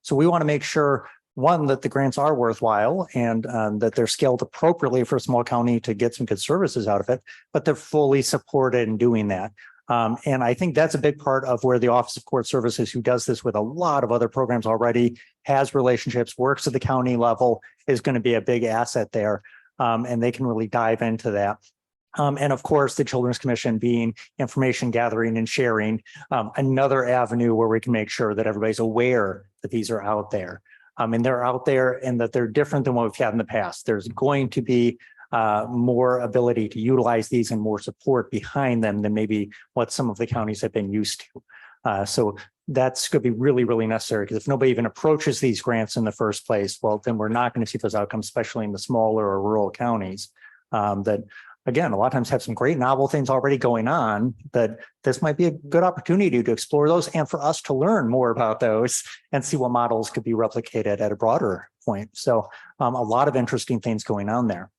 So we want to make sure, one, that the grants are worthwhile and that they're scaled appropriately for a small county to get some good services out of it, but they're fully supported in doing that. And I think that's a big part of where the Office of Court Services, who does this with a lot of other programs already, has relationships, works at the county level, is going to be a big asset there. And they can really dive into that. And of course, the Children's Commission being information gathering and sharing, another avenue where we can make sure that everybody's aware that these are out there. And they're out there and that they're different than what we've had in the past. There's going to be more ability to utilize these and more support behind them than maybe what some of the counties have been used to. So that's going to be really, really necessary, because if nobody even approaches these grants in the first place, well, then we're not going to see those outcomes, especially in the smaller or rural counties that again, a lot of times have some great novel things already going on, that this might be a good opportunity to explore those and for us to learn more about those and see what models could be replicated at a broader point. So a lot of interesting things going on there.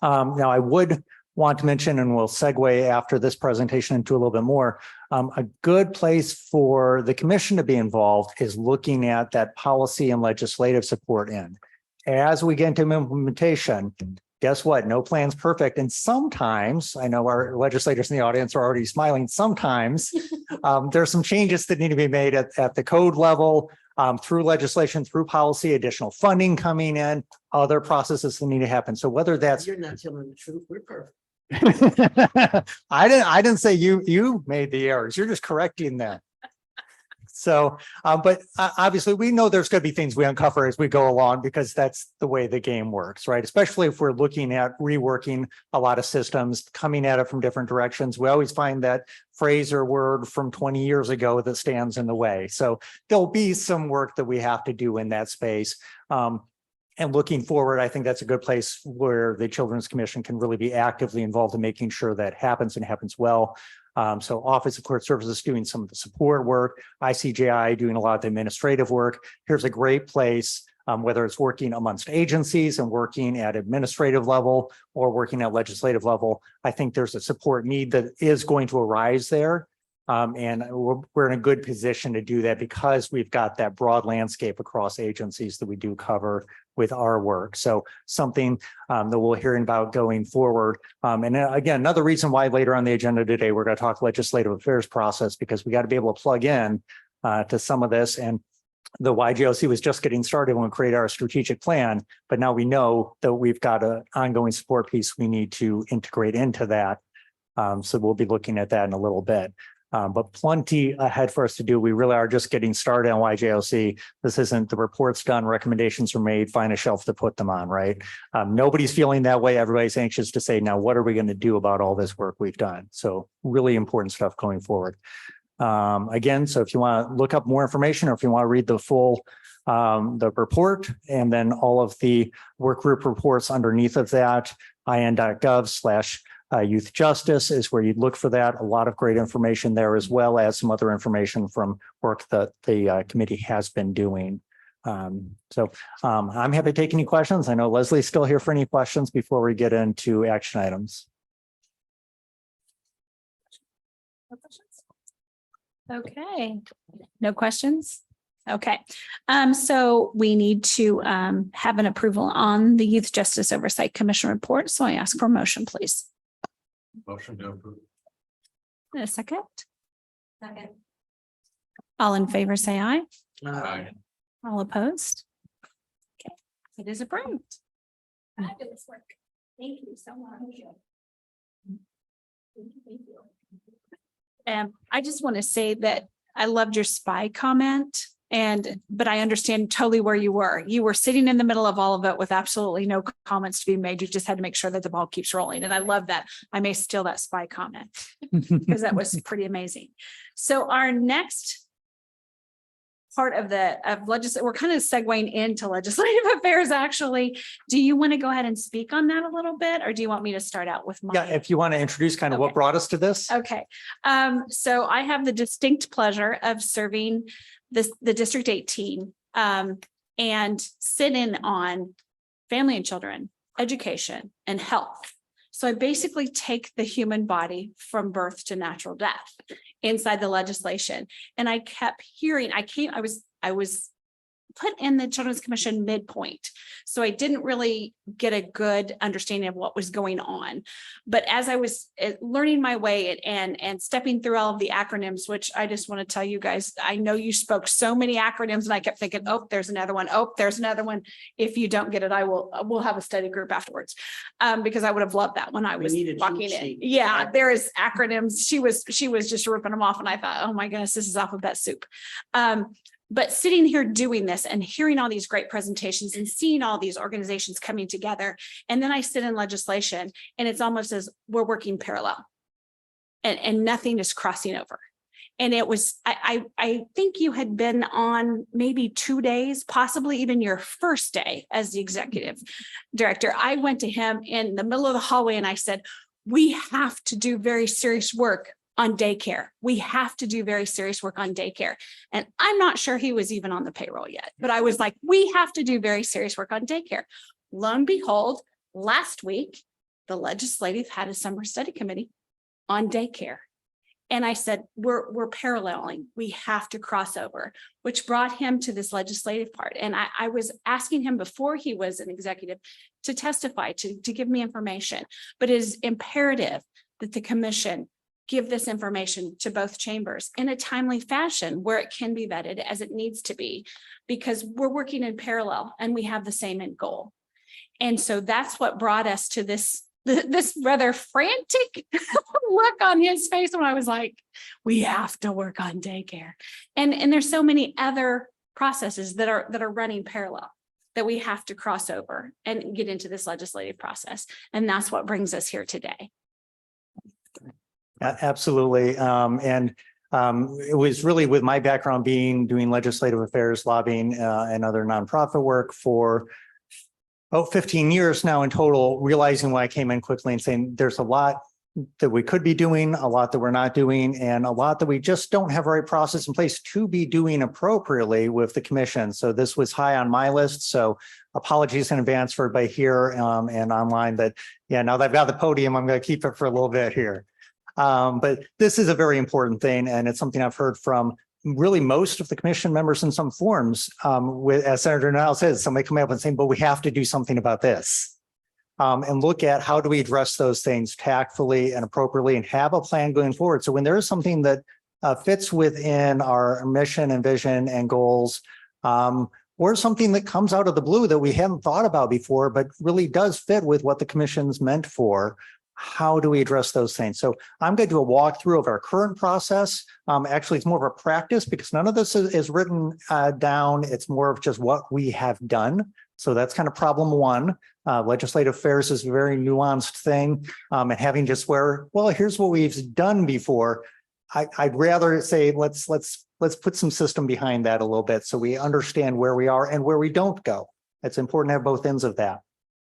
Now, I would want to mention, and we'll segue after this presentation into a little bit more, a good place for the commission to be involved is looking at that policy and legislative support in. As we get into implementation, guess what? No plan's perfect. And sometimes, I know our legislators in the audience are already smiling, sometimes there's some changes that need to be made at the code level, through legislation, through policy, additional funding coming in, other processes that need to happen. So whether that's You're not telling the truth. We're perfect. I didn't say you made the errors. You're just correcting them. So, but obviously we know there's going to be things we uncover as we go along, because that's the way the game works, right? Especially if we're looking at reworking a lot of systems, coming at it from different directions. We always find that phrase or word from 20 years ago that stands in the way. So there'll be some work that we have to do in that space. And looking forward, I think that's a good place where the Children's Commission can really be actively involved in making sure that happens and happens well. So Office of Court Services doing some of the support work, ICJI doing a lot of the administrative work. Here's a great place, whether it's working amongst agencies and working at administrative level or working at legislative level. I think there's a support need that is going to arise there. And we're in a good position to do that because we've got that broad landscape across agencies that we do cover with our work. So something that we'll hear about going forward. And again, another reason why later on the agenda today, we're going to talk legislative affairs process, because we got to be able to plug in to some of this. And the YGOC was just getting started when we created our strategic plan, but now we know that we've got an ongoing support piece we need to integrate into that. So we'll be looking at that in a little bit. But plenty ahead for us to do. We really are just getting started on YGOC. This isn't the report's done, recommendations are made, find a shelf to put them on, right? Nobody's feeling that way. Everybody's anxious to say, now, what are we going to do about all this work we've done? So really important stuff going forward. Again, so if you want to look up more information or if you want to read the full the report and then all of the work group reports underneath of that, in.gov/youth justice is where you'd look for that. A lot of great information there, as well as some other information from work that the committee has been doing. I'm happy to take any questions. I know Leslie's still here for any questions before we get into action items. Okay, no questions? Okay, so we need to have an approval on the Youth Justice Oversight Commission report. So I ask for a motion, please. Motion to approve. And a second. Second. All in favor, say aye. Aye. All opposed? Okay, it is approved. Fabulous work. Thank you so much. Thank you. I just want to say that I loved your spy comment. But I understand totally where you were. You were sitting in the middle of all of it with absolutely no comments to be made. You just had to make sure that the ball keeps rolling. And I love that. I may steal that spy comment because that was pretty amazing. So our next part of legislative, we're kind of segueing into legislative affairs, actually. Do you want to go ahead and speak on that a little bit, or do you want me to start out with Yeah, if you want to introduce kind of what brought us to this. Okay. So I have the distinct pleasure of serving the District 18 and sit in on family and children, education, and health. So I basically take the human body from birth to natural death inside the legislation. And I kept hearing, I was put in the Children's Commission midpoint. So I didn't really get a good understanding of what was going on. But as I was learning my way and stepping through all of the acronyms, which I just want to tell you guys, I know you spoke so many acronyms and I kept thinking, oh, there's another one. Oh, there's another one. If you don't get it, we'll have a study group afterwards. Because I would have loved that when I was walking in. Yeah, there is acronyms. She was just ripping them off. And I thought, oh my goodness, this is alphabet soup. But sitting here doing this and hearing all these great presentations and seeing all these organizations coming together, and then I sit in legislation and it's almost as we're working parallel and nothing is crossing over. And it was, I think you had been on maybe 2 days, possibly even your first day as the executive director. I went to him in the middle of the hallway and I said, we have to do very serious work on daycare. We have to do very serious work on daycare. And I'm not sure he was even on the payroll yet, but I was like, we have to do very serious work on daycare. Lo and behold, last week, the legislative had a summer study committee on daycare. And I said, we're paralleling. We have to cross over, which brought him to this legislative part. And I was asking him before he was an executive to testify, to give me information. But it is imperative that the commission give this information to both chambers in a timely fashion where it can be vetted as it needs to be, because we're working in parallel and we have the same end goal. And so that's what brought us to this rather frantic look on his face when I was like, we have to work on daycare. And there's so many other processes that are running parallel that we have to cross over and get into this legislative process. And that's what brings us here today. Absolutely. It was really with my background doing legislative affairs, lobbying, and other nonprofit work for 15 years now in total, realizing when I came in quickly and saying there's a lot that we could be doing, a lot that we're not doing, and a lot that we just don't have the right process in place to be doing appropriately with the commission. So this was high on my list. So apologies in advance for everybody here and online, but yeah, now that I've got the podium, I'm going to keep it for a little bit here. But this is a very important thing, and it's something I've heard from really most of the commission members in some forms, as Senator Niles says, somebody coming up and saying, but we have to do something about this. And look at how do we address those things tactfully and appropriately and have a plan going forward. So when there is something that fits within our mission and vision and goals, or something that comes out of the blue that we haven't thought about before, but really does fit with what the commission's meant for, how do we address those things? So I'm going to do a walkthrough of our current process. Actually, it's more of a practice because none of this is written down. It's more of just what we have done. So that's kind of problem one. Legislative affairs is a very nuanced thing. And having just where, well, here's what we've done before. I'd rather say, let's put some system behind that a little bit so we understand where we are and where we don't go. It's important to have both ends of that.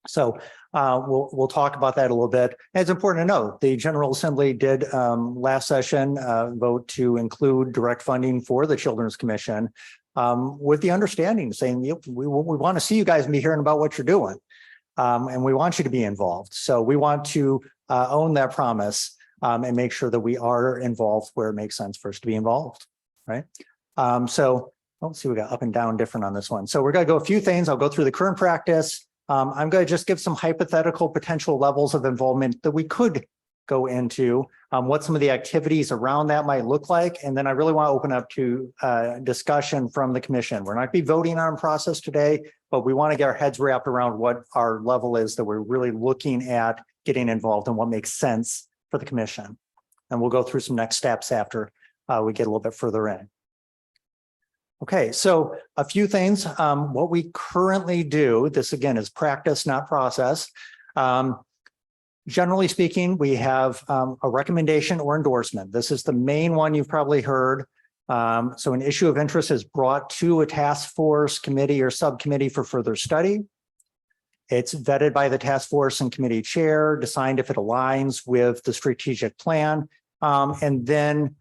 So we'll talk about that a little bit. And it's important to note the General Assembly did last session vote to include direct funding for the Children's Commission with the understanding saying we want to see you guys be hearing about what you're doing and we want you to be involved. So we want to own that promise and make sure that we are involved where it makes sense for us to be involved, right? So let's see, we got up and down different on this one. So we're going to go a few things. I'll go through the current practice. I'm going to just give some hypothetical potential levels of involvement that we could go into, what some of the activities around that might look like. And then I really want to open up to discussion from the commission. We're not going to be voting on process today, but we want to get our heads wrapped around what our level is that we're really looking at getting involved and what makes sense for the commission. And we'll go through some next steps after we get a little bit further in. Okay, so a few things. What we currently do, this again is practice, not process. Generally speaking, we have a recommendation or endorsement. This is the main one you've probably heard. So an issue of interest is brought to a task force, committee, or subcommittee for further study. It's vetted by the task force and committee chair, decided if it aligns with the strategic plan, and then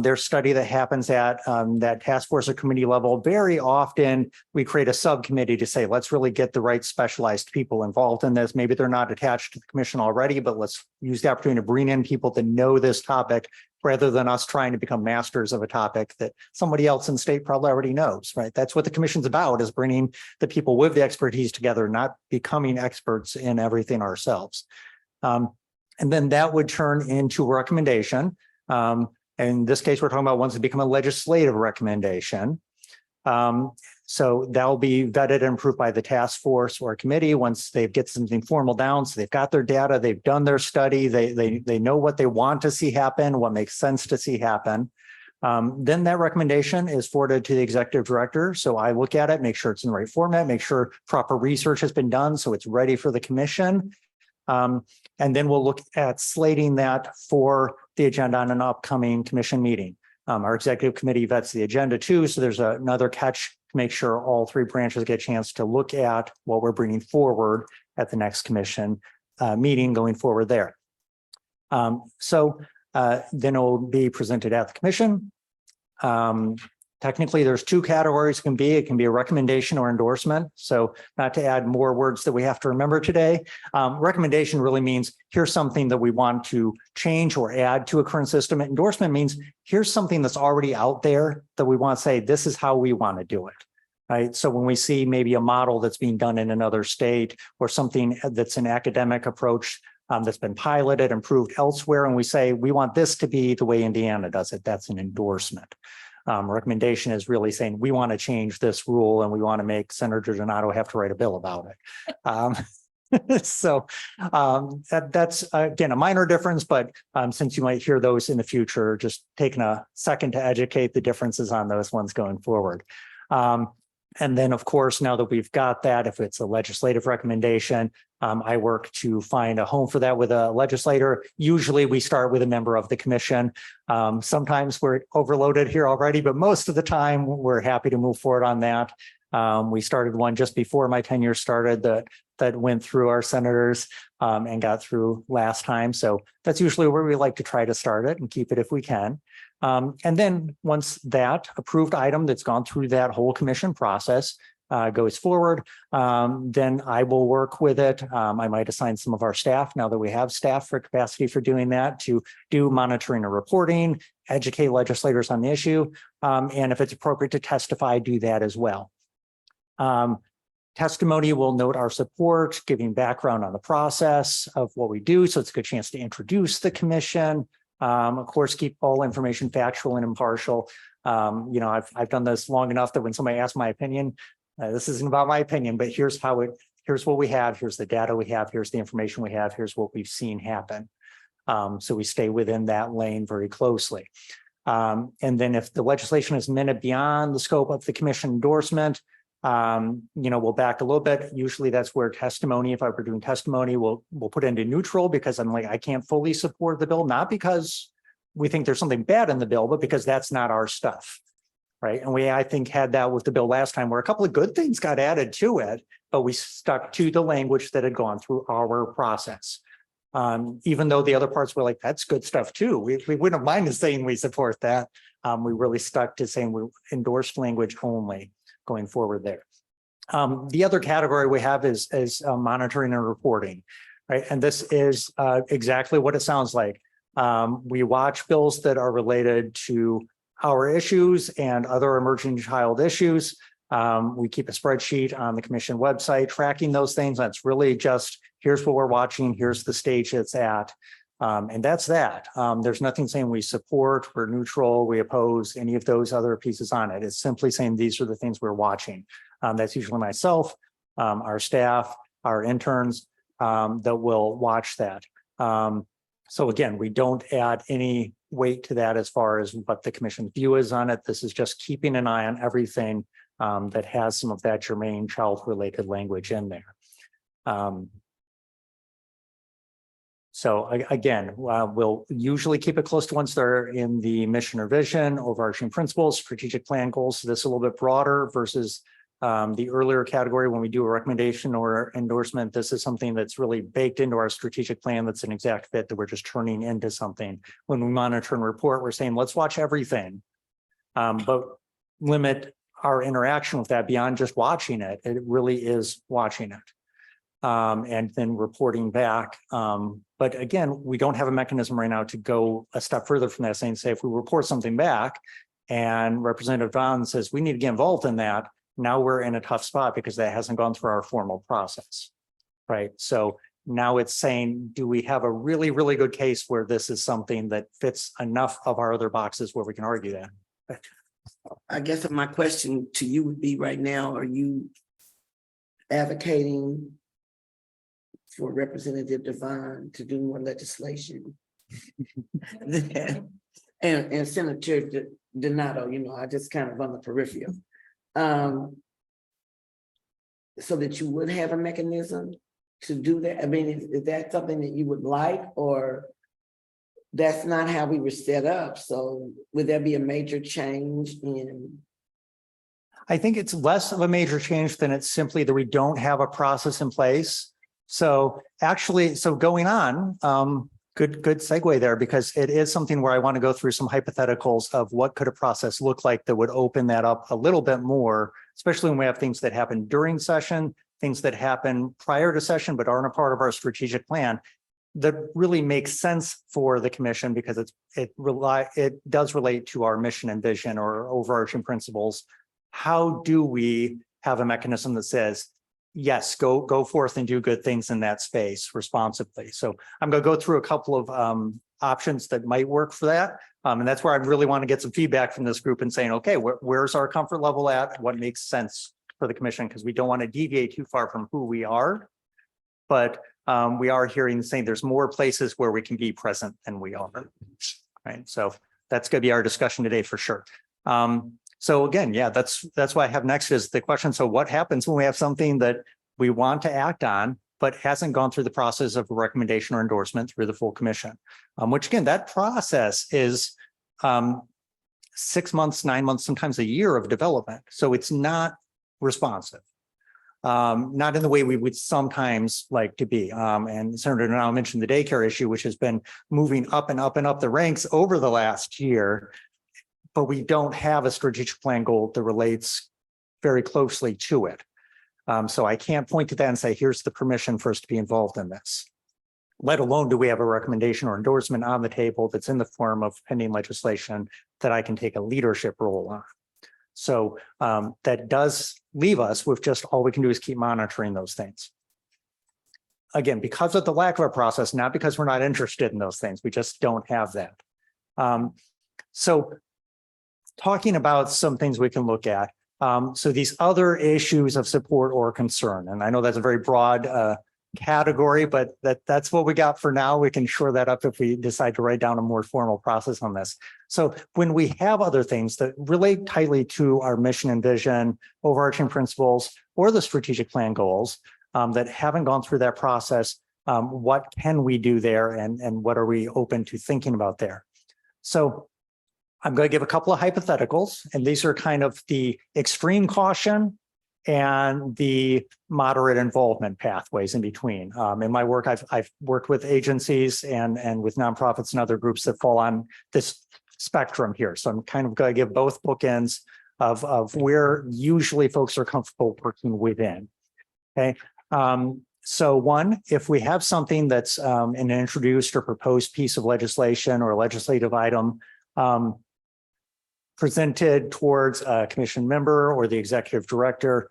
there's study that happens at that task force or committee level. Very often we create a subcommittee to say, let's really get the right specialized people involved in this. Maybe they're not attached to the commission already, but let's use the opportunity to bring in people that know this topic rather than us trying to become masters of a topic that somebody else in state probably already knows, right? That's what the commission's about, is bringing the people with the expertise together, not becoming experts in everything ourselves. And then that would turn into a recommendation. In this case, we're talking about ones that become a legislative recommendation. So that'll be vetted and approved by the task force or committee once they get something formal down. So they've got their data, they've done their study, they know what they want to see happen, what makes sense to see happen. Then that recommendation is forwarded to the executive director. So I look at it, make sure it's in the right format, make sure proper research has been done so it's ready for the commission. And then we'll look at slating that for the agenda on an upcoming commission meeting. Our executive committee vets the agenda too, so there's another catch to make sure all three branches get a chance to look at what we're bringing forward at the next commission meeting going forward there. Then it will be presented at the commission. Technically, there's two categories it can be. It can be a recommendation or endorsement. So not to add more words that we have to remember today. Recommendation really means here's something that we want to change or add to a current system. Endorsement means here's something that's already out there that we want to say, this is how we want to do it. Right. So when we see maybe a model that's being done in another state or something that's an academic approach that's been piloted and proved elsewhere, and we say we want this to be the way Indiana does it, that's an endorsement. Recommendation is really saying we want to change this rule and we want to make Senator Donato have to write a bill about it. That's again a minor difference, but since you might hear those in the future, just taking a second to educate the differences on those ones going forward. And then, of course, now that we've got that, if it's a legislative recommendation, I work to find a home for that with a legislator. Usually we start with a member of the commission. Sometimes we're overloaded here already, but most of the time we're happy to move forward on that. We started one just before my tenure started that went through our senators and got through last time. So that's usually where we like to try to start it and keep it if we can. And then once that approved item that's gone through that whole commission process goes forward, then I will work with it. I might assign some of our staff, now that we have staff for capacity for doing that, to do monitoring and reporting, educate legislators on the issue, and if it's appropriate to testify, do that as well. Testimony will note our support, giving background on the process of what we do, so it's a good chance to introduce the commission. Of course, keep all information factual and impartial. I've done this long enough that when somebody asks my opinion, this isn't about my opinion, but here's what we have, here's the data we have, here's the information we have, here's what we've seen happen. So we stay within that lane very closely. And then if the legislation is amended beyond the scope of the commission endorsement, we'll back a little bit. Usually that's where testimony, if I were doing testimony, we'll put into neutral, because I'm like, I can't fully support the bill, not because we think there's something bad in the bill, but because that's not our stuff. Right. And I think, had that with the bill last time, where a couple of good things got added to it, but we stuck to the language that had gone through our process. Even though the other parts were like, that's good stuff too. We wouldn't have minded saying we support that. We really stuck to saying we endorse language only going forward there. The other category we have is monitoring and reporting, right? And this is exactly what it sounds like. We watch bills that are related to our issues and other emerging child issues. We keep a spreadsheet on the commission website tracking those things. That's really just, here's what we're watching, here's the stage it's at. And that's that. There's nothing saying we support, we're neutral, we oppose, any of those other pieces on it. It's simply saying these are the things we're watching. That's usually myself, our staff, our interns that will watch that. So again, we don't add any weight to that as far as what the commission's view is on it. This is just keeping an eye on everything that has some of that germane child-related language in there. So again, we'll usually keep it close to ones that are in the mission or vision, overarching principles, strategic plan goals. So this is a little bit broader versus the earlier category. When we do a recommendation or endorsement, this is something that's really baked into our strategic plan. That's an exact fit that we're just turning into something. When we monitor and report, we're saying, let's watch everything, but limit our interaction with that beyond just watching it. It really is watching it. And then reporting back. But again, we don't have a mechanism right now to go a step further from that, saying, say, if we report something back and Representative Vaughn says we need to get involved in that, now we're in a tough spot because that hasn't gone through our formal process, right? So now it's saying, do we have a really, really good case where this is something that fits enough of our other boxes where we can argue that? I guess my question to you would be right now, are you advocating for Representative Devine to do more legislation? and Senator Donato, I just kind of on the peripheral. So that you would have a mechanism to do that? I mean, is that something that you would like, or that's not how we were set up. So would there be a major change in? I think it's less of a major change than it's simply that we don't have a process in place. So actually, so going on, good segue there, because it is something where I want to go through some hypotheticals of what could a process look like that would open that up a little bit more, especially when we have things that happen during session, things that happen prior to session, but aren't a part of our strategic plan that really makes sense for the commission because it does relate to our mission and vision or overarching principles. How do we have a mechanism that says, yes, go forth and do good things in that space responsibly? So I'm going to go through a couple of options that might work for that. And that's where I really want to get some feedback from this group and saying, okay, where's our comfort level at? What makes sense for the commission? Because we don't want to deviate too far from who we are. But we are hearing the saying there's more places where we can be present than we are. Right. So that's going to be our discussion today for sure. So again, yeah, that's why I have next is the question. So what happens when we have something that we want to act on, but hasn't gone through the process of a recommendation or endorsement through the full commission? Which again, that process is 6 months, 9 months, sometimes a year of development. So it's not responsive. Not in the way we would sometimes like to be. And Senator now mentioned the daycare issue, which has been moving up and up and up the ranks over the last year, but we don't have a strategic plan goal that relates very closely to it. So I can't point to that and say, here's the permission for us to be involved in this. Let alone do we have a recommendation or endorsement on the table that's in the form of pending legislation that I can take a leadership role on. So that does leave us with just all we can do is keep monitoring those things. Again, because of the lack of a process, not because we're not interested in those things, we just don't have that. So talking about some things we can look at. So these other issues of support or concern, and I know that's a very broad category, but that's what we got for now. We can shore that up if we decide to write down a more formal process on this. So when we have other things that relate tightly to our mission and vision, overarching principles, or the strategic plan goals that haven't gone through that process, what can we do there and what are we open to thinking about there? So I'm going to give a couple of hypotheticals, and these are kind of the extreme caution and the moderate involvement pathways in between. In my work, I've worked with agencies and with nonprofits and other groups that fall on this spectrum here. So I'm kind of going to give both bookends of where usually folks are comfortable working within. Okay. So one, if we have something that's an introduced or proposed piece of legislation or a legislative item presented towards a commission member or the executive director,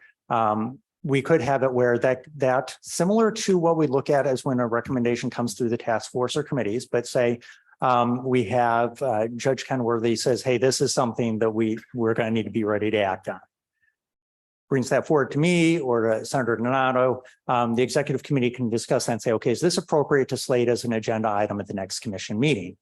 we could have it where that similar to what we look at as when a recommendation comes through the task force or committees, but say we have Judge Kenworthy says, hey, this is something that we're going to need to be ready to act on. Brings that forward to me or to Senator Donato. The executive committee can discuss that and say, okay, is this appropriate to slate as an agenda item at the next commission meeting?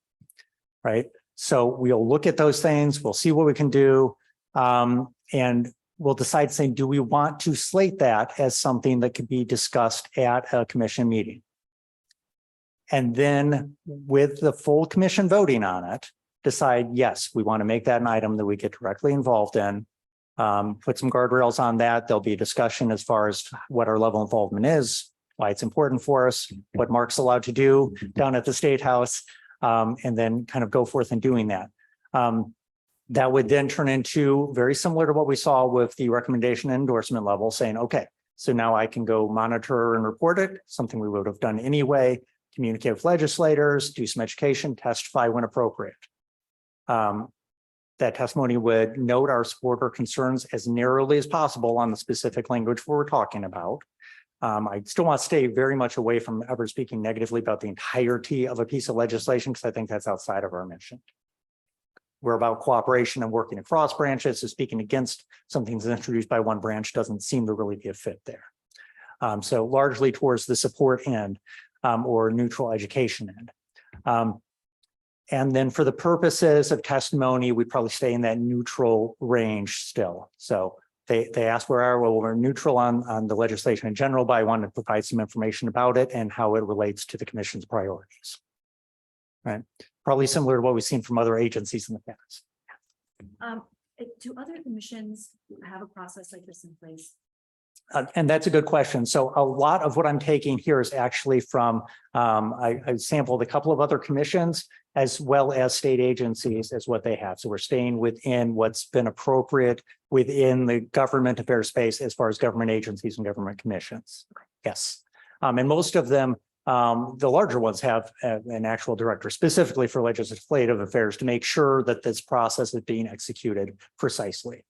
Right. So we'll look at those things, we'll see what we can do, and we'll decide saying, do we want to slate that as something that could be discussed at a commission meeting? And then with the full commission voting on it, decide, yes, we want to make that an item that we get directly involved in, put some guardrails on that. There'll be a discussion as far as what our level of involvement is, why it's important for us, what Mark's allowed to do down at the State House. And then kind of go forth in doing that. That would then turn into very similar to what we saw with the recommendation and endorsement level saying, okay, so now I can go monitor and report it, something we would have done anyway, communicate with legislators, do some education, testify when appropriate. That testimony would note our support or concerns as narrowly as possible on the specific language we're talking about. I still want to stay very much away from ever speaking negatively about the entirety of a piece of legislation because I think that's outside of our mission. We're about cooperation and working across branches. So speaking against something that's introduced by one branch doesn't seem to really be a fit there. So largely towards the support end or neutral education end. And then for the purposes of testimony, we probably stay in that neutral range still. So they asked where are, well, we're neutral on the legislation in general, but I want to provide some information about it and how it relates to the commission's priorities. right? Probably similar to what we've seen from other agencies in the past. Do other commissions have a process like this in place? And that's a good question. So a lot of what I'm taking here is actually from, I sampled a couple of other commissions as well as state agencies as what they have. So we're staying within what's been appropriate within the government affairs space as far as government agencies and government commissions. Yes. And most of them, the larger ones have an actual director specifically for legislative affairs to make sure that this process is being executed precisely.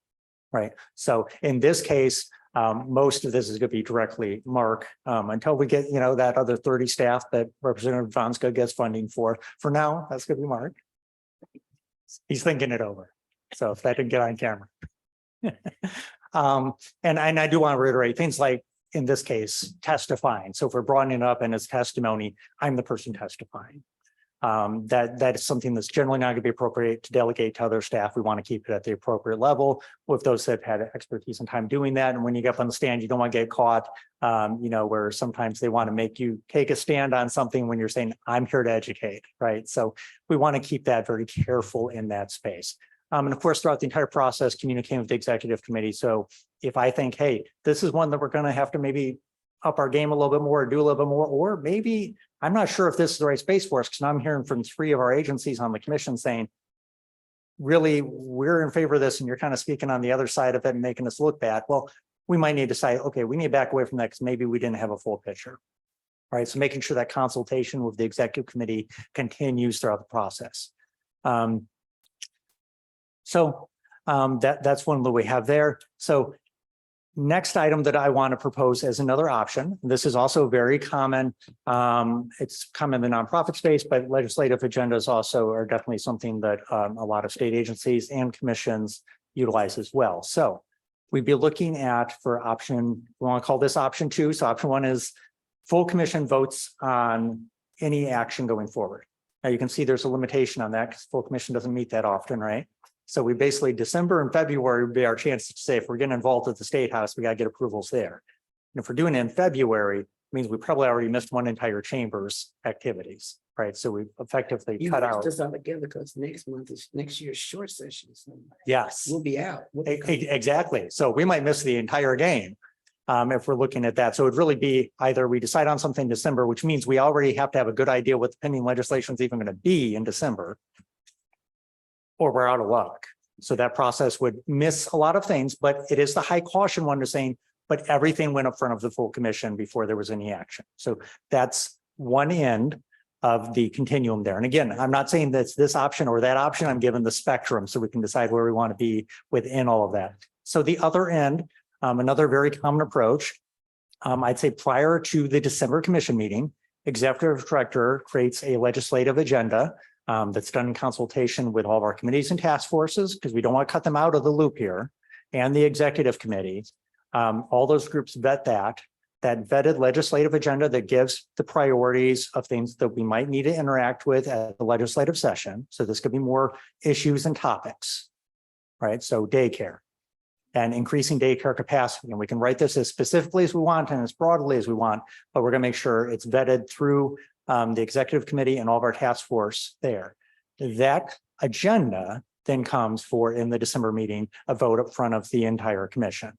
Right. So in this case, most of this is going to be directly Mark until we get, that other 30 staff that Representative Vonska gets funding for. For now, that's going to be Mark. He's thinking it over. So if that didn't get on camera. And I do want to reiterate things like, in this case, testifying. So if we're broadening it up and it's testimony, I'm the person testifying. That is something that's generally not going to be appropriate to delegate to other staff. We want to keep it at the appropriate level with those that have had expertise and time doing that. And when you get up on the stand, you don't want to get caught, where sometimes they want to make you take a stand on something when you're saying, I'm here to educate, right? So we want to keep that very careful in that space. And of course, throughout the entire process, communicating with the executive committee. So if I think, hey, this is one that we're going to have to maybe up our game a little bit more, do a little bit more, or maybe I'm not sure if this is the right space for us, because I'm hearing from 3 of our agencies on the commission saying, really, we're in favor of this, and you're kind of speaking on the other side of it and making us look bad. Well, we might need to say, okay, we need to back away from that because maybe we didn't have a full picture. All right, so making sure that consultation with the executive committee continues throughout the process. That's one that we have there. So next item that I want to propose as another option, this is also very common. It's common in the nonprofit space, but legislative agendas also are definitely something that a lot of state agencies and commissions utilize as well. So we'd be looking at for option, we want to call this option 2. So option 1 is full commission votes on any action going forward. Now you can see there's a limitation on that because full commission doesn't meet that often, right? So we basically, December and February would be our chance to say, if we're getting involved at the State House, we got to get approvals there. And if we're doing it in February, it means we probably already missed one entire chamber's activities, right? So we effectively You cut mixed out. us all together because next year's short session. So Yes, we'll be out. exactly. So we might miss the entire game if we're looking at that. So it'd really be either we decide on something in December, which means we already have to have a good idea what the pending legislation is even going to be in December, or we're out of luck. So that process would miss a lot of things, but it is the high caution one to saying, but everything went up front of the full commission before there was any action. So that's one end of the continuum there. And again, I'm not saying that's this option or that option. I'm given the spectrum so we can decide where we want to be within all of that. So the other end, another very common approach, I'd say prior to the December commission meeting, executive director creates a legislative agenda that's done in consultation with all of our committees and task forces, because we don't want to cut them out of the loop here, and the executive committee. All those groups vet that vetted legislative agenda that gives the priorities of things that we might need to interact with at the legislative session. So this could be more issues and topics, right? So daycare and increasing daycare capacity. And we can write this as specifically as we want and as broadly as we want, but we're going to make sure it's vetted through the executive committee and all of our task force there. That agenda then comes for, in the December meeting, a vote up front of the entire commission.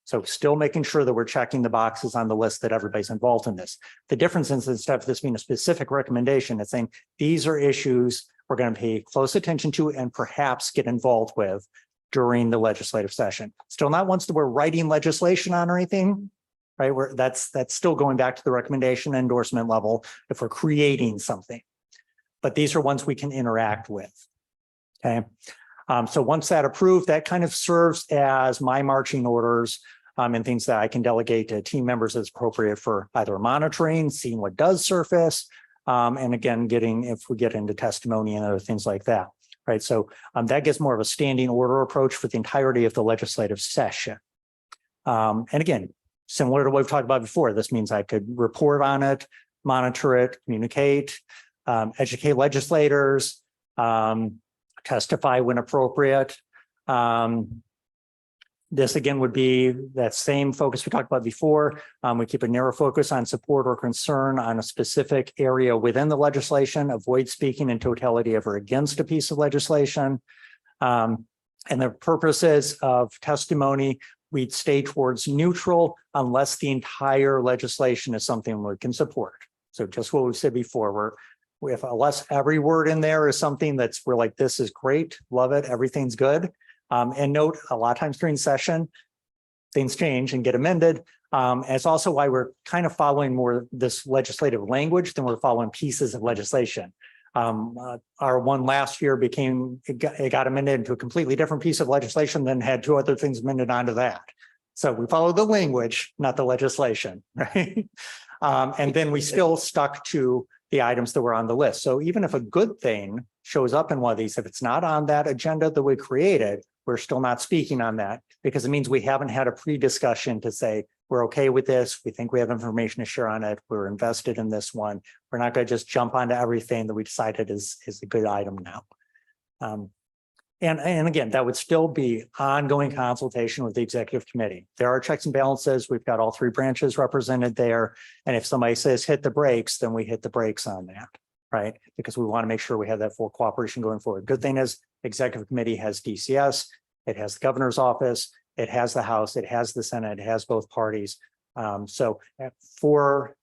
So still making sure that we're checking the boxes on the list that everybody's involved in this. The difference is, instead of this being a specific recommendation, it's saying these are issues we're going to pay close attention to and perhaps get involved with during the legislative session. Still not ones that we're writing legislation on or anything, right? That's still going back to the recommendation endorsement level if we're creating something. But these are ones we can interact with. Okay. So once that approved, that kind of serves as my marching orders and things that I can delegate to team members as appropriate for either monitoring, seeing what does surface, and again, if we get into testimony and other things like that. Right. So that gets more of a standing order approach for the entirety of the legislative session. And again, similar to what we've talked about before, this means I could report on it, monitor it, communicate, educate legislators, testify when appropriate, This again would be that same focus we talked about before. We keep a narrow focus on support or concern on a specific area within the legislation, avoid speaking in totality ever against a piece of legislation. And the purposes of testimony, we'd stay towards neutral unless the entire legislation is something we can support. So just what we said before, unless every word in there is something we're like, this is great, love it, everything's good. And note, a lot of times during session, things change and get amended. And it's also why we're kind of following more this legislative language than we're following pieces of legislation. Our one last year it got amended into a completely different piece of legislation, then had two other things amended onto that. So we follow the language, not the legislation, right? And then we still stuck to the items that were on the list. So even if a good thing shows up in one of these, if it's not on that agenda that we created, we're still not speaking on that because it means we haven't had a pre-discussion to say, we're okay with this. We think we have information to share on it. We're invested in this one. We're not going to just jump onto everything that we decided is a good item now. And again, that would still be ongoing consultation with the executive committee. There are checks and balances. We've got all three branches represented there. And if somebody says hit the brakes, then we hit the brakes on that, right? Because we want to make sure we have that full cooperation going forward. Good thing is executive committee has DCS, it has the governor's office, it has the House, it has the Senate, it has both parties. So for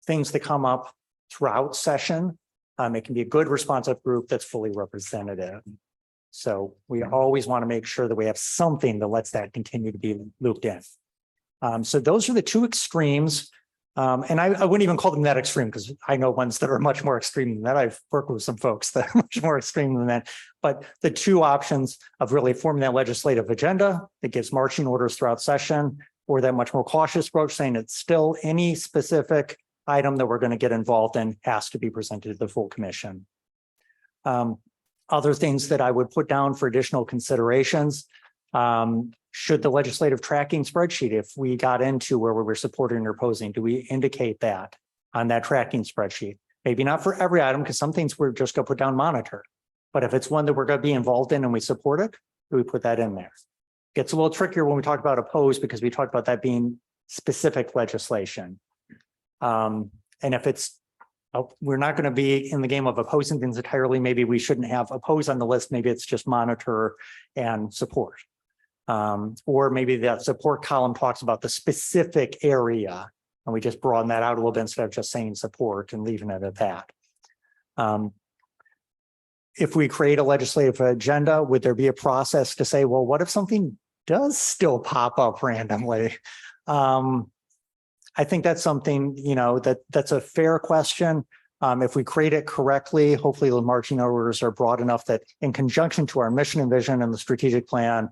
things that come up throughout session, it can be a good responsive group that's fully representative. So we always want to make sure that we have something that lets that continue to be looped in. So those are the two extremes. And I wouldn't even call them that extreme because I know ones that are much more extreme than that. I've worked with some folks that are much more extreme than that. But the two options of really forming that legislative agenda that gives marching orders throughout session, or that much more cautious approach saying it's still any specific item that we're going to get involved in has to be presented to the full commission. Other things that I would put down for additional considerations. Should the legislative tracking spreadsheet, if we got into where we were supporting or opposing, do we indicate that on that tracking spreadsheet? Maybe not for every item, because some things we're just going to put down monitor. But if it's one that we're going to be involved in and we support it, do we put that in there? Gets a little trickier when we talk about oppose because we talked about that being specific legislation. And if it's we're not going to be in the game of opposing things entirely. Maybe we shouldn't have oppose on the list. Maybe it's just monitor and support. Or maybe that support column talks about the specific area and we just broaden that out a little bit instead of just saying support and leaving it at that. If we create a legislative agenda, would there be a process to say, well, what if something does still pop up randomly? I think that's something, that's a fair question. If we create it correctly, hopefully the marching orders are broad enough that in conjunction to our mission and vision and the strategic plan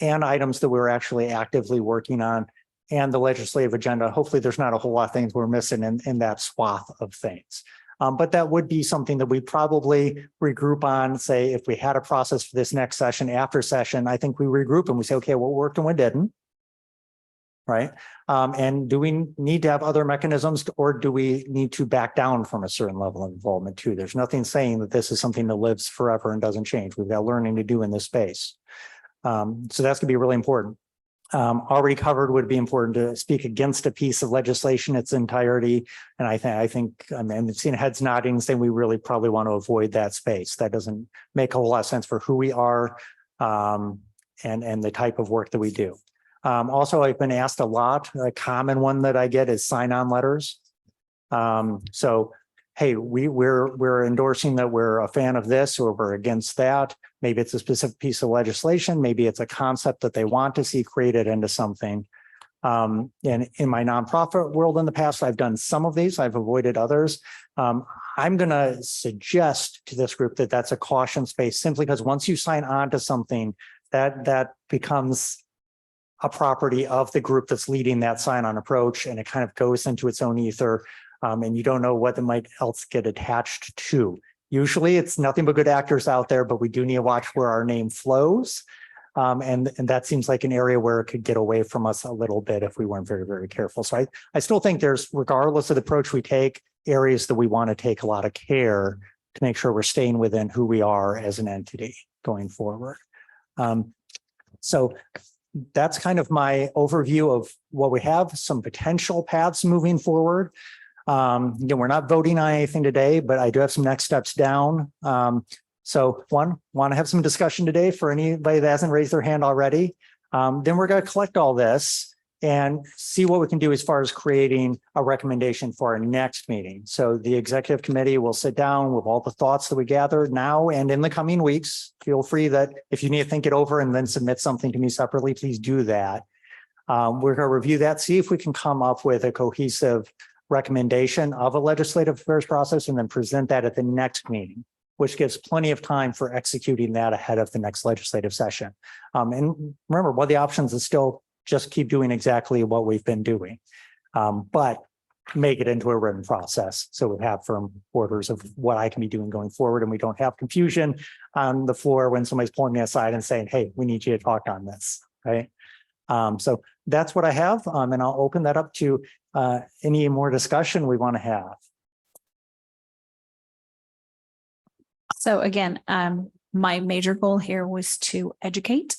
and items that we're actually actively working on and the legislative agenda, hopefully there's not a whole lot of things we're missing in that swath of things. But that would be something that we probably regroup on, say, if we had a process for this next session, after session, I think we regroup and we say, okay, what worked and what didn't. Right. And do we need to have other mechanisms or do we need to back down from a certain level of involvement too? There's nothing saying that this is something that lives forever and doesn't change. We've got learning to do in this space. So that's going to be really important. Already covered would be important to speak against a piece of legislation its entirety. And I think I'm seeing heads nodding saying we really probably want to avoid that space. That doesn't make a whole lot of sense for who we are and the type of work that we do. Also, I've been asked a lot. A common one that I get is sign-on letters. So, hey, we're endorsing that we're a fan of this or we're against that. Maybe it's a specific piece of legislation. Maybe it's a concept that they want to see created into something. And in my nonprofit world in the past, I've done some of these. I've avoided others. I'm going to suggest to this group that that's a caution space simply because once you sign on to something, that becomes a property of the group that's leading that sign-on approach, and it kind of goes into its own ether, and you don't know what it might else get attached to. Usually it's nothing but good actors out there, but we do need to watch where our name flows. And that seems like an area where it could get away from us a little bit if we weren't very, very careful. So I still think there's, regardless of the approach we take, areas that we want to take a lot of care to make sure we're staying within who we are as an entity going forward. So that's kind of my overview of what we have, some potential paths moving forward. Again, we're not voting on anything today, but I do have some next steps down. So one, want to have some discussion today for anybody that hasn't raised their hand already. Then we're going to collect all this and see what we can do as far as creating a recommendation for our next meeting. So the executive committee will sit down with all the thoughts that we gathered now and in the coming weeks. Feel free that if you need to think it over and then submit something to me separately, please do that. We're going to review that, see if we can come up with a cohesive recommendation of a legislative affairs process and then present that at the next meeting, which gives plenty of time for executing that ahead of the next legislative session. And remember, one of the options is still just keep doing exactly what we've been doing, but make it into a written process. So we have firm orders of what I can be doing going forward, and we don't have confusion on the floor when somebody's pulling me aside and saying, hey, we need you to talk on this, right? So that's what I have, and I'll open that up to any more discussion we want to have. So again, my major goal here was to educate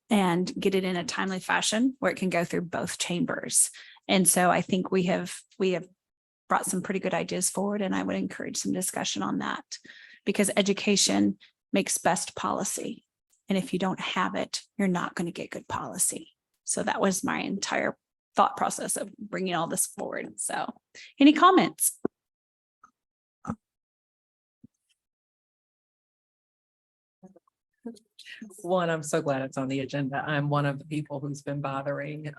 and get it in a timely fashion where it can go through both chambers. And so I think we have brought some pretty good ideas forward, and I would encourage some discussion on that, because education makes best policy. And if you don't have it, you're not going to get good policy. So that was my entire thought process of bringing all this forward. So any comments? One, I'm so glad it's on the agenda. I'm one of the people who's been bothering.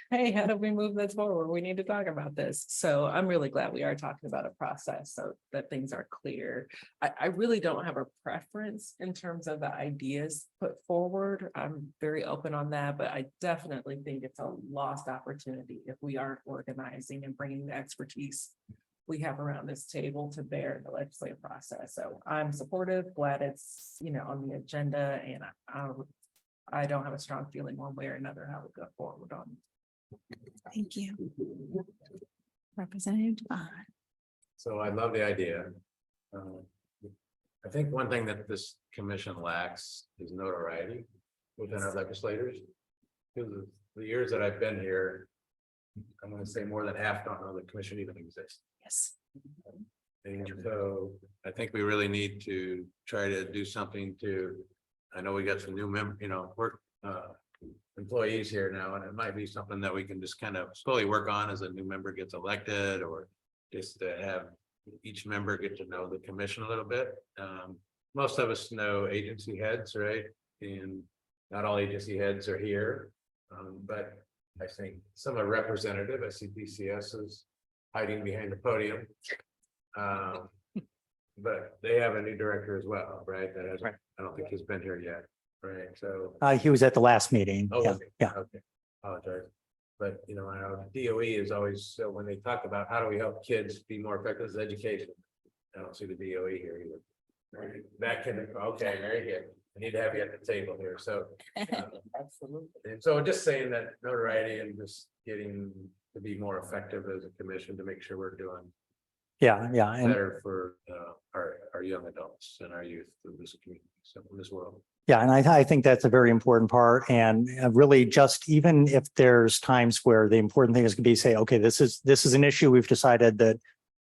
Hey, how do we move this forward? We need to talk about this. So I'm really glad we are talking about a process so that things are clear. I really don't have a preference in terms of the ideas put forward. I'm very open on that, but I definitely think it's a lost opportunity if we aren't organizing and bringing the expertise we have around this table to bear in the legislative process. So I'm supportive, glad it's, on the agenda, and I don't have a strong feeling one way or another how we go forward on. Thank you. Representative Devine. So I love the idea. I think one thing that this commission lacks is notoriety within our legislators. Because of the years that I've been here, I'm going to say more than half don't know the commission even exists. Yes. And so I think we really need to try to do something to, I know we got some new work employees here now, and it might be something that we can just kind of slowly work on as a new member gets elected, or just to have each member get to know the commission a little bit. Most of us know agency heads, right? And not all agency heads are here. But I think some are representative. I see DCS is hiding behind the podium. But they have a new director as well, right? That has, I don't think he's been here yet, right? So. He was at the last meeting. Oh, Yeah, okay. yeah. Okay, apologize. But I know DOE is always, so when they talk about how do we help kids be more effective as education, I don't see the DOE here either. That can, okay, very good. I need to have you at the table here, so. Absolutely. And so just saying that notoriety and just getting to be more effective as a commission to make sure we're doing Yeah, yeah. And better for our young adults and our youth of this community, so in this world. yeah, and I think that's a very important part. And really just even if there's times where the important thing is to be say, okay, this is an issue we've decided that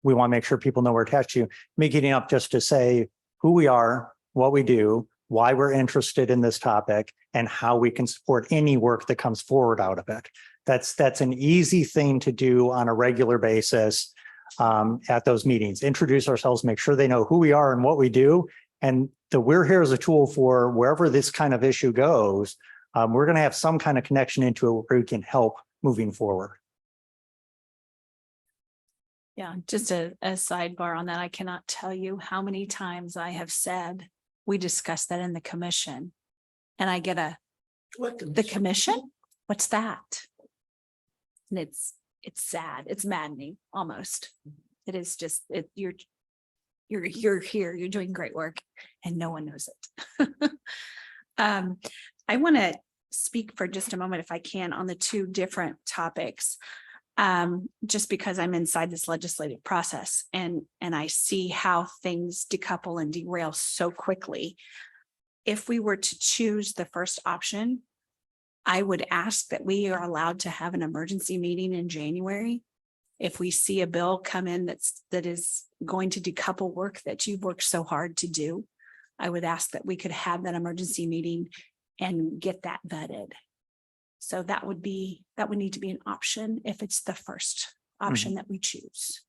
we want to make sure people know we're attached to, making it up just to say who we are, what we do, why we're interested in this topic, and how we can support any work that comes forward out of it. That's an easy thing to do on a regular basis at those meetings. Introduce ourselves, make sure they know who we are and what we do, and that we're here as a tool for wherever this kind of issue goes. We're going to have some kind of connection into it where we can help moving forward. Yeah, just a sidebar on that. I cannot tell you how many times I have said, we discussed that in the commission. And I get the commission? What's that? And it's sad. It's maddening almost. It is just, you're here, you're doing great work and no one knows it. I want to speak for just a moment, if I can, on the two different topics. Just because I'm inside this legislative process and I see how things decouple and derail so quickly. if we were to choose the first option, I would ask that we are allowed to have an emergency meeting in January. If we see a bill come in that is going to decouple work that you've worked so hard to do, I would ask that we could have that emergency meeting and get that vetted. So that would need to be an option if it's the first option that we choose.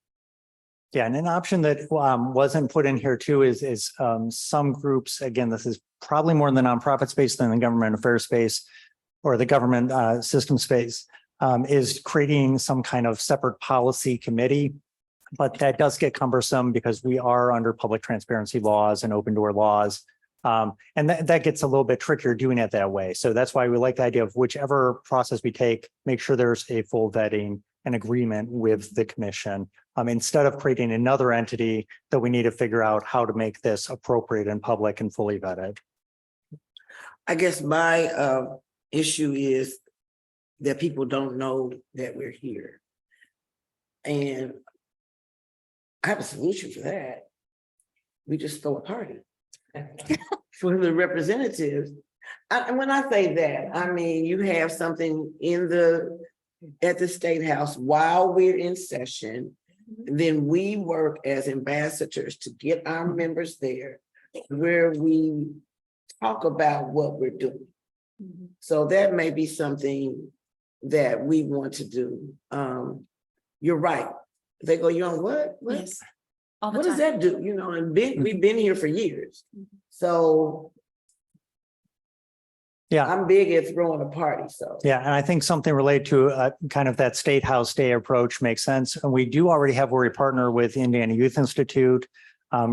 Yeah, and an option that wasn't put in here too is some groups, again, this is probably more in the nonprofit space than the government affairs space or the government system space, is creating some kind of separate policy committee. But that does get cumbersome because we are under public transparency laws and open door laws. And that gets a little bit trickier doing it that way. So that's why we like the idea of whichever process we take, make sure there's a full vetting and agreement with the commission. Instead of creating another entity that we need to figure out how to make this appropriate and public and fully vetted. I guess my issue is that people don't know that we're here. And I have a solution for that. We just throw a party for the representatives. And when I say that, I mean, you have something at the State House while we're in session. Then we work as ambassadors to get our members there where we talk about what we're doing. So that may be something that we want to do. You're right. They go, you're on what? Yes. All the What does time. that do? You know, and we've been here for years. So Yeah. I'm big at throwing a party, so. Yeah, and I think something related to kind of that State House Day approach makes sense. And we do already have where we partner with Indiana Youth Institute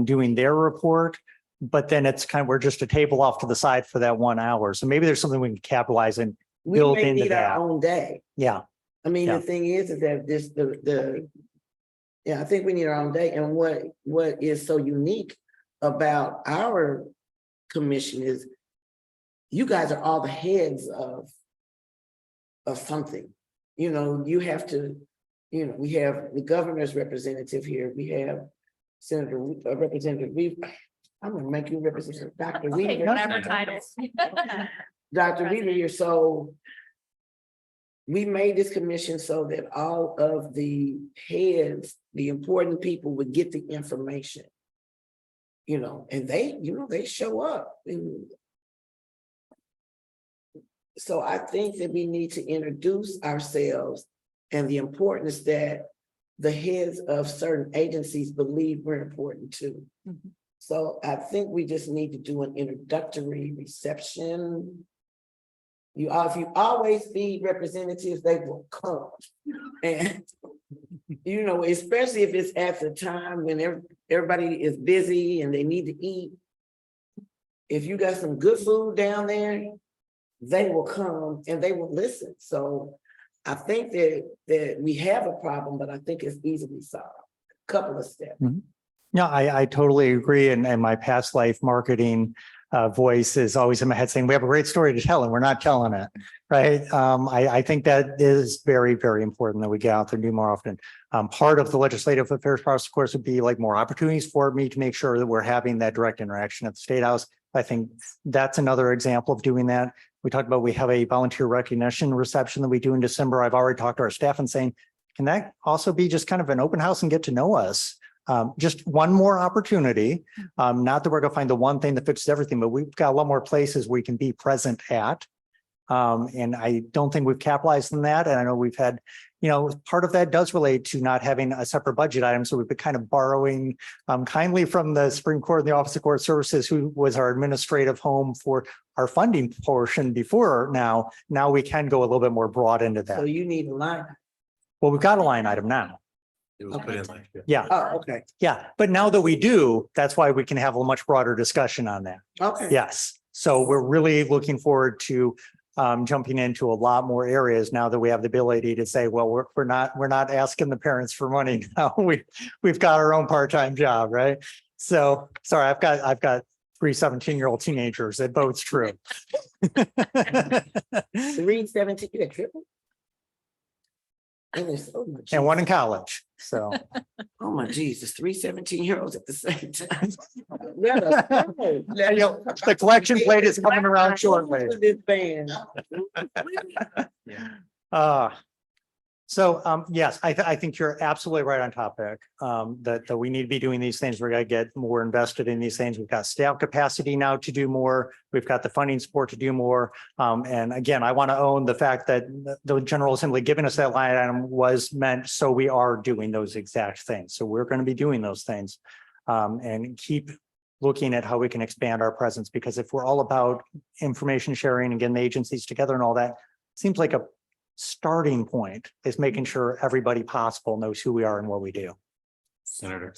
doing their report. But then it's kind of, we're just a table off to the side for that 1 hour. So maybe there's something we can capitalize and We build may into need that. our own day. Yeah, I mean, Yeah. the thing is that yeah, I think we need our own day. And what is so unique about our commission is you guys are all the heads of something. You know, you have to, you know, we have the governor's representative here. We have Representative Weaver. I'm gonna make you Representative Dr. Weaver. Whatever titles. Dr. Weaver here, so we made this commission so that all of the heads, the important people would get the information. You know, and they, you know, they show up. And so I think that we need to introduce ourselves and the importance that the heads of certain agencies believe we're important too. So I think we just need to do an introductory reception. If you always feed representatives, they will come. And, you know, especially if it's at the time when everybody is busy and they need to eat. If you got some good food down there, they will come and they will listen. So I think that we have a problem, but I think it's easily solved. Couple of steps. yeah, I totally agree. And my past life marketing voice is always in my head saying, we have a great story to tell and we're not telling it, right? I think that is very, very important that we get out there and do more often. Part of the legislative affairs process, of course, would be like more opportunities for me to make sure that we're having that direct interaction at the State House. I think that's another example of doing that. We talked about, we have a volunteer recognition reception that we do in December. I've already talked to our staff and saying, can that also be just kind of an open house and get to know us? Just one more opportunity. Not that we're going to find the one thing that fixes everything, but we've got a lot more places we can be present at. And I don't think we've capitalized on that. And I know we've had, you know, part of that does relate to not having a separate budget item. So we've been kind of borrowing kindly from the Supreme Court and the Office of Court Services, who was our administrative home for our funding portion before now. Now we can go a little bit more broad into So that. you need a line. Well, we've got a line item now. It was put in last year. Yeah. Oh, okay, Yeah. But now that we do, that's why we can have a much broader discussion on that. okay. Yes. So we're really looking forward to jumping into a lot more areas now that we have the ability to say, well, we're not asking the parents for money now. We've got our own part-time job, right? So sorry, I've got 3 17-year-old teenagers. It bodes true. 317, you got triple? And there's so much. and one in college. So. Oh, my Jesus, 3 17-year-olds at the same time. Yeah, you know, the collection plate is coming around shortly. This band. Yes, I think you're absolutely right on topic. That we need to be doing these things. We're gonna get more invested in these things. We've got staff capacity now to do more. We've got the funding support to do more. And again, I want to own the fact that the General Assembly giving us that line item was meant so we are doing those exact things. So we're going to be doing those things. And keep looking at how we can expand our presence, because if we're all about information sharing and getting the agencies together and all that, seems like a starting point is making sure everybody possible knows who we are and what we do. Senator.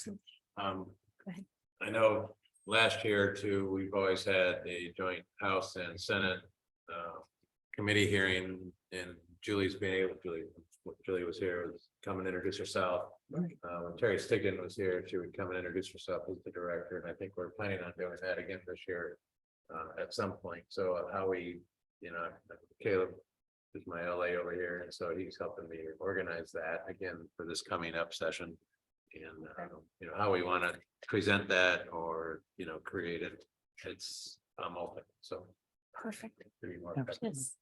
Go ahead. I know last year too, we've always had a joint House and Senate committee hearing, and Julie's been able, Julie was here, was come and introduce herself. When Terry Stigdon was here, she would come and introduce herself as the director, and I think we're planning on doing that again this year at some point. So how we, Caleb is my LA over here, and so he's helping me organize that again for this coming up session. And how we want to present that or create it. It's open, so. Perfect. Pretty more. Yes.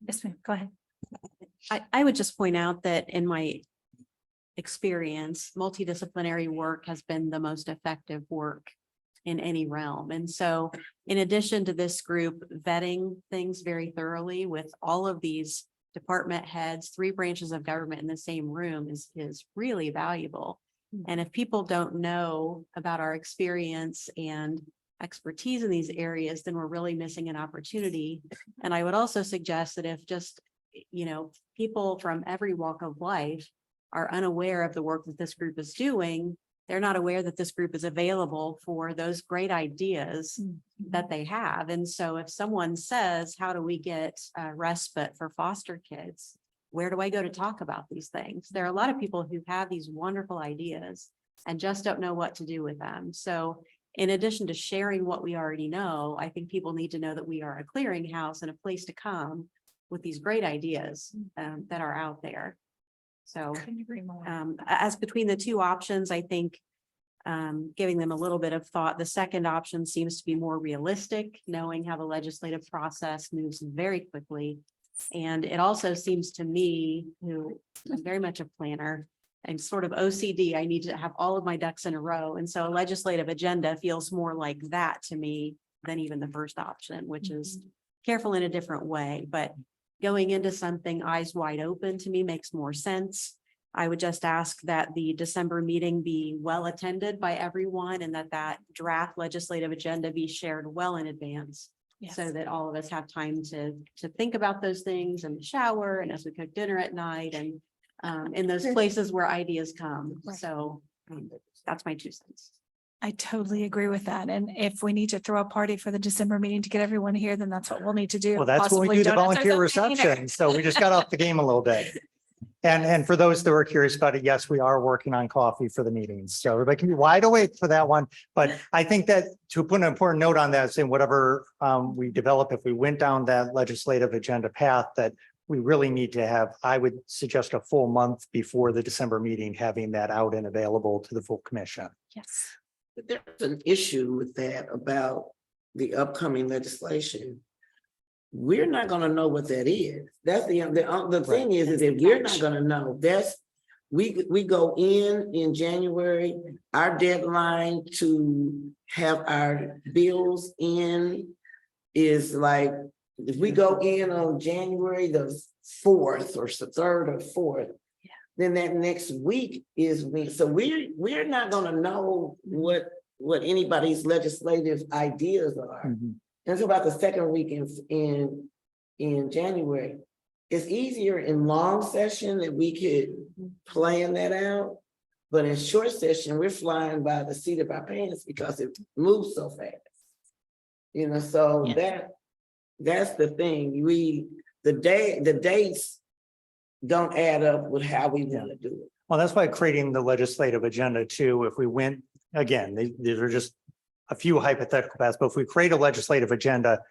Yes, ma'am. Go ahead. I would just point out that in my experience, multidisciplinary work has been the most effective work in any realm. And so in addition to this group vetting things very thoroughly with all of these department heads, 3 branches of government in the same room is really valuable. And if people don't know about our experience and expertise in these areas, then we're really missing an opportunity. And I would also suggest that if just, people from every walk of life are unaware of the work that this group is doing, they're not aware that this group is available for those great ideas that they have. And so if someone says, how do we get respite for foster kids? Where do I go to talk about these things? There are a lot of people who have these wonderful ideas and just don't know what to do with them. So in addition to sharing what we already know, I think people need to know that we are a clearinghouse and a place to come with these great ideas that are out there. So as between the 2 options, I think giving them a little bit of thought, the second option seems to be more realistic, knowing how the legislative process moves very quickly. And it also seems to me, who am very much a planner and sort of OCD, I need to have all of my ducks in a row. And so a legislative agenda feels more like that to me than even the first option, which is careful in a different way. But going into something eyes wide open to me makes more sense. I would just ask that the December meeting be well attended by everyone and that draft legislative agenda be shared well in advance. Yes. So that all of us have time to think about those things in the shower and as we cook dinner at night and in those places where ideas come. Right. So that's my 2 cents. I totally agree with that. And if we need to throw a party for the December meeting to get everyone here, then that's what we'll need to do. Well, that's when we Possibly do the donuts or volunteer something. reception. So we just got off the game a little bit. And for those that were curious about it, yes, we are working on coffee for the meetings. So everybody can be wide awake for that one. But I think that to put an important note on that, saying whatever we develop, if we went down that legislative agenda path, that we really need to have, I would suggest a full month before the December meeting, having that out and available to the full commission. Yes. But there's an issue with that about the upcoming legislation. We're not gonna know what that is. That's the thing is that we're not gonna know. We go in January, our deadline to have our bills in is like, if we go in on January the 4th or the 3rd or 4th, then that next week is so we're not gonna know what anybody's legislative ideas are. Mhm. And so about the second week in January, it's easier in long session that we could plan that out. But in short session, we're flying by the seat of our pants because it moves so fast. So that's the thing. The dates don't add up with how we want to do it. Well, that's why creating the legislative agenda too, if we went, again, these are just a few hypothetical paths, but if we create a legislative agenda,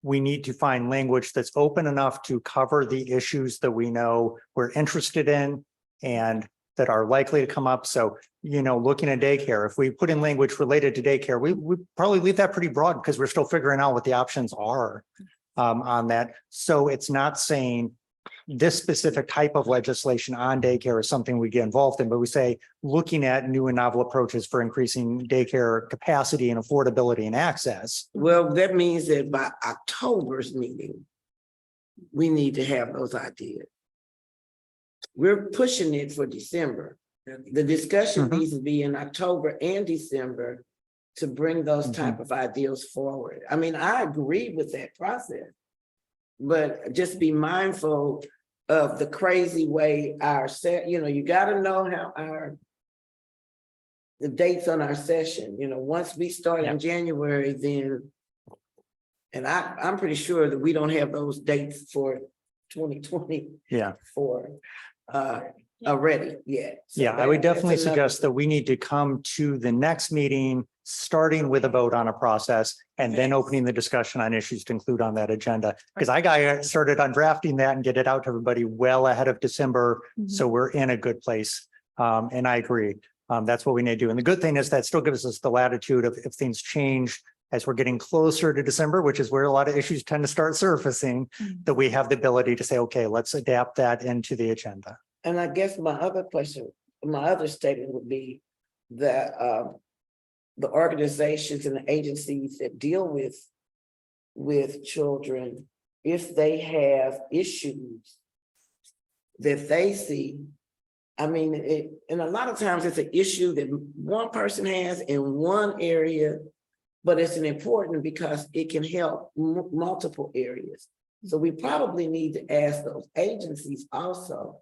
we need to find language that's open enough to cover the issues that we know we're interested in and that are likely to come up. So, looking at daycare, if we put in language related to daycare, we probably leave that pretty broad because we're still figuring out what the options are on that. So it's not saying this specific type of legislation on daycare is something we get involved in, but we say looking at new and novel approaches for increasing daycare capacity and affordability and access. Well, that means that by October's meeting, we need to have those ideas. We're pushing it for December. The discussion Mhm. needs to be in October and December to bring those Mhm. type of ideas forward. I mean, I agree with that process. But just be mindful of the crazy way you gotta know how the dates on our session, once we start in January, then. And I'm pretty sure that we don't have those dates for 2020 Yeah. already yet. So Yeah, I would that's definitely another- suggest that we need to come to the next meeting, starting with a vote on a process and then opening the discussion on issues to include on that agenda. Because I got started on drafting that and get it out to everybody well ahead of December. So we're in a good place. And I agree. That's what we need to do. And the good thing is that still gives us the latitude of if things change as we're getting closer to December, which is where a lot of issues tend to start surfacing, that we have the ability to say, okay, let's adapt that into the agenda. And I guess my other statement would be that the organizations and the agencies that deal with children, if they have issues that they see, I mean, and a lot of times it's an issue that one person has in one area, but it's an important because it can help multiple areas. So we probably need to ask those agencies also,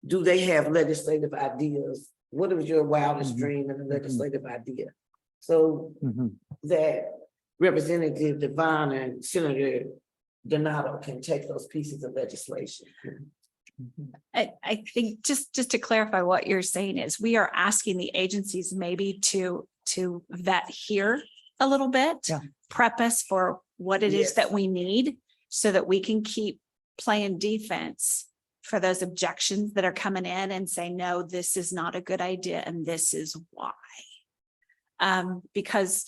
do they have legislative ideas? What was your wildest dream in a legislative idea? So that Representative Devine and Senator Donato can take those pieces of legislation. I think just to clarify what you're saying is we are asking the agencies maybe to vet here a little bit. Yeah. Prep us for what it Yes. is that we need so that we can keep playing defense for those objections that are coming in and say, no, this is not a good idea and this is why. Because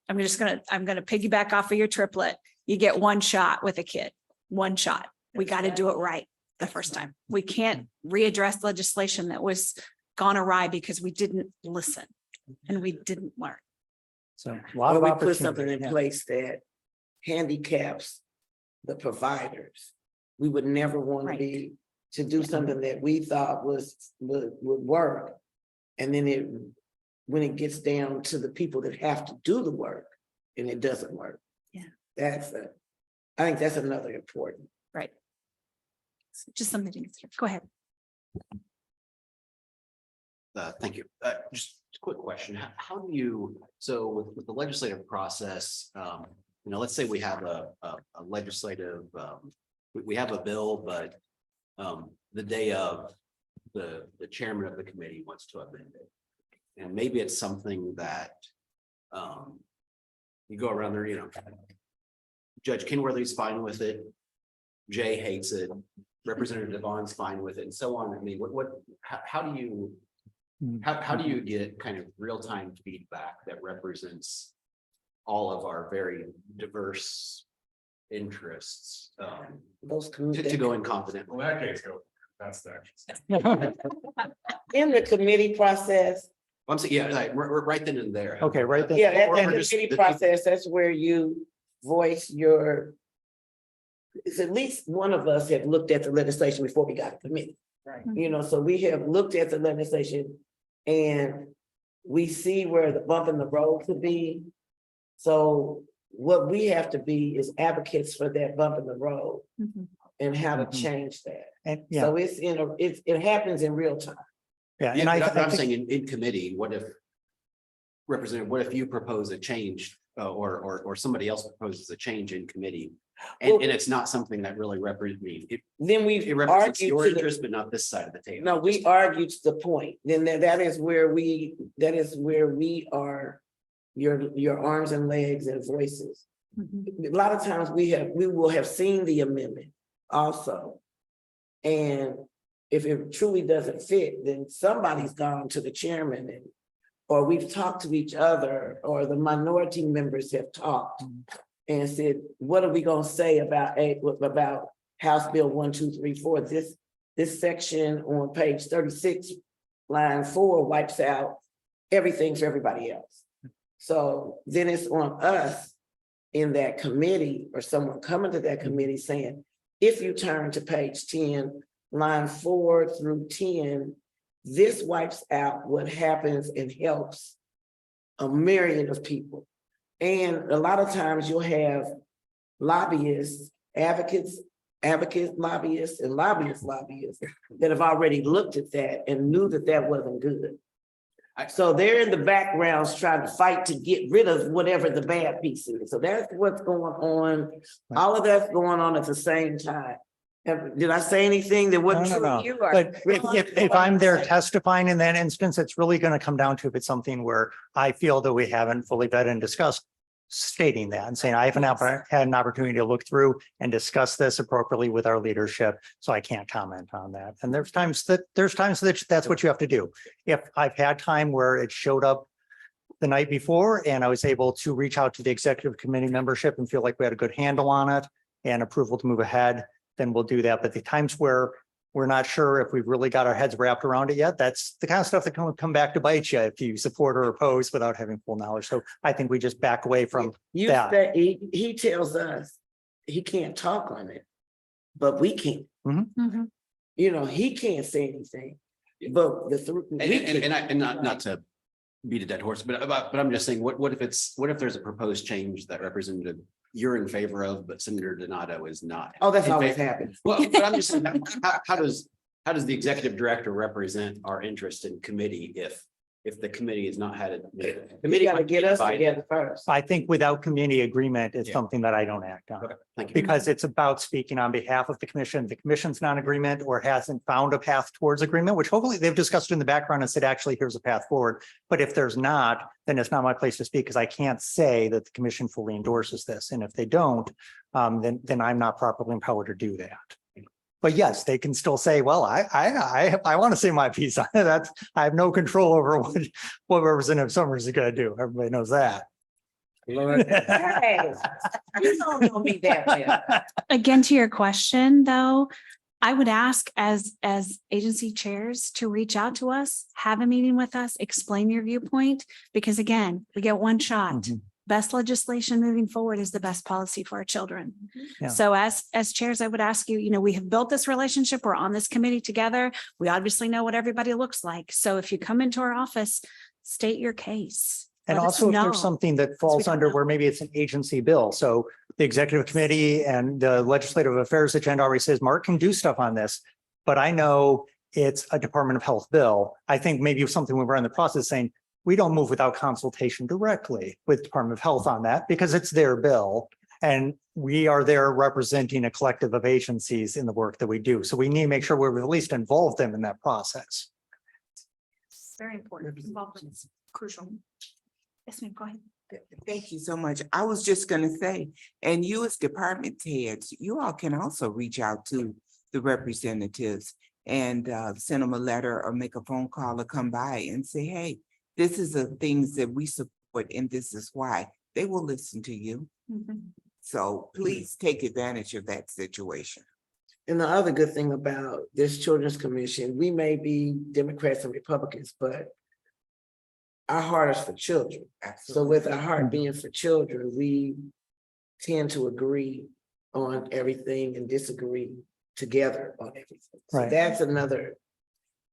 I'm gonna piggyback off of your triplet. You get one shot with a kid, one shot. We got to do it right the first time. We can't readdress legislation that was gone awry because we didn't listen and we didn't learn. So a lot of Or we put something opportunity. in place that handicaps the providers. We would never want Right. to do something that we thought would work. And then when it gets down to the people that have to do the work and it doesn't work. Yeah. I think that's another important. Right. So just something to consider. Go ahead. Thank you. Just a quick question. How do you, so with the legislative process, let's say we have a legislative, we have a bill, but the day of the chairman of the committee wants to amend it. And maybe it's something that you go around there, Judge Kenworthy's fine with it. Jay hates it. Representative Devon's fine with it and so on. I mean, how do you get kind of real-time feedback that represents all of our very diverse interests Those to go in confident? Well, that case, go. That's the in the committee process. I'm saying, yeah, like we're right then and there. Okay, right then. Yeah, at Or the just committee the- process, that's where you voice your. It's at least one of us have looked at the legislation before we got a committee. Right. So we have looked at the legislation and we see where the bump in the road could be. So what we have to be is advocates for that bump in the road and how to change that. And yeah, So it happens in real time. yeah, Yeah, and I but I'm think, saying in committee, what if you propose a change or somebody else proposes a change in committee? And Well- it's not something that really represents me. Then It we represents argue your to the, interest, but not this side of the table. no, we argued to the point. Then that is where we are your arms and legs and voices. A lot of times we will have seen the amendment also. And if it truly doesn't fit, then somebody's gone to the chairman and, or we've talked to each other, or the minority members have talked and said, what are we gonna say about House Bill 1234? This section on page 36, line 4 wipes out everything for everybody else. So then it's on us in that committee, or someone coming to that committee saying, if you turn to page 10, line 4 through 10, this wipes out what happens and helps a myriad of people. And a lot of times you'll have lobbyists, advocates, lobbyists, and lobbyists that have already looked at that and knew that that wasn't good. So they're in the backgrounds trying to fight to get rid of whatever the bad piece is. So that's what's going on. All of that's going on at the same time. Did I say anything that wasn't true? No. You are- But if I'm there testifying in that instance, it's really going to come down to if it's something where I feel that we haven't fully vetted and discussed, stating that and saying, I haven't had an opportunity to look through and discuss this appropriately with our leadership, so I can't comment on that. And there's times that that's what you have to do. If I've had time where it showed up the night before and I was able to reach out to the executive committee membership and feel like we had a good handle on it and approval to move ahead, then we'll do that. But the times where we're not sure if we've really got our heads wrapped around it yet, that's the kind of stuff that can come back to bite you if you support or oppose without having full knowledge. So I think we just back away from You that. say, he tells us he can't talk on it, but we can. Mhm. You know, he can't say anything, but And not to beat a dead horse, but I'm just saying, what if there's a proposed change that Representative you're in favor of, but Senator Donato is not? Oh, that's in always favor- happened. Well, but I'm just saying, how does the executive director represent our interest in committee if the committee has not had it? You gotta get us together first. I think without community agreement is Yeah. something that I don't act on. Okay, thank you. Because it's about speaking on behalf of the commission. The commission's not in agreement or hasn't found a path towards agreement, which hopefully they've discussed in the background and said, actually, here's a path forward. But if there's not, then it's not my place to speak because I can't say that the commission fully endorses this. And if they don't, then I'm not properly empowered to do that. But yes, they can still say, well, I want to say my piece on it. That's, I have no control over what Representative Summers is going to do. Everybody knows that. Hey, you don't know me that well. Again, to your question, though, I would ask as agency chairs to reach out to us, have a meeting with us, explain your viewpoint, because again, we get one shot. Mhm. Best legislation moving forward is the best policy for our children. Yeah. So as chairs, I would ask you, we have built this relationship. We're on this committee together. We obviously know what everybody looks like. So if you come into our office, state your case. And Let us also if know. there's something that falls don't under know. where maybe it's an agency bill. So the executive committee and the legislative affairs agenda already says Mark can do stuff on this. But I know it's a Department of Health bill. I think maybe something we were in the process saying, we don't move without consultation directly with Department of Health on that because it's their bill. And we are there representing a collective of agencies in the work that we do. So we need to make sure we've at least involved them in that process. Very important. Involvement is crucial. Yes, ma'am, go ahead. Thank you so much. I was just gonna say, and you as department heads, you all can also reach out to the representatives and send them a letter or make a phone call or come by and say, hey, this is the things that we support and this is why. They will listen to you. So please take advantage of that situation. And the other good thing about this Children's Commission, we may be Democrats and Republicans, but our heart is for children. So with our heart being for children, we tend to agree on everything and disagree together on everything. So Right. that's another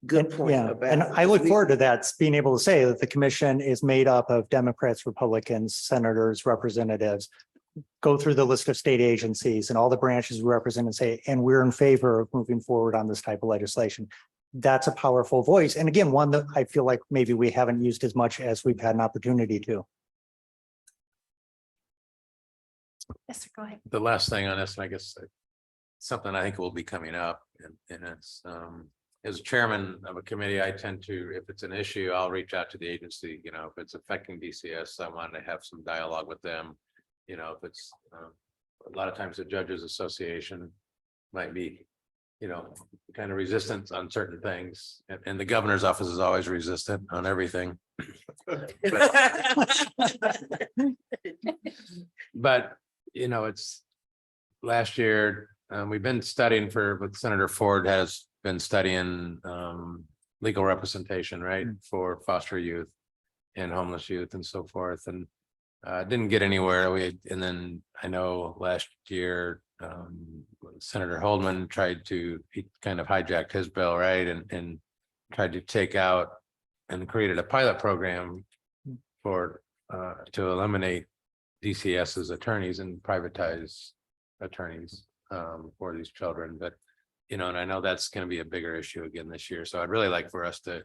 good point Yeah, about. and I look forward to that, being able to say that the commission is made up of Democrats, Republicans, senators, representatives. Go through the list of state agencies and all the branches we represent and say, and we're in favor of moving forward on this type of legislation. That's a powerful voice. And again, one that I feel like maybe we haven't used as much as we've had an opportunity to. Yes, sir, go ahead. The last thing on this, and I guess something I think will be coming up and it's as chairman of a committee, I tend to, if it's an issue, I'll reach out to the agency, if it's affecting DCS, I want to have some dialogue with them. If it's a lot of times the Judges Association might be you know, kind of resistant on certain things. And the governor's office is always resistant on everything. But, you know, it's last year, we've been studying but Senator Ford has been studying legal representation, right, for foster youth and homeless youth and so forth, and didn't get anywhere. And then I know last year Senator Holdman he kind of hijacked his bill, right, and tried to take out and created a pilot program for to eliminate DCS as attorneys and privatize attorneys for these children. But, you know, and I know that's going to be a bigger issue again this year. So I'd really like for us to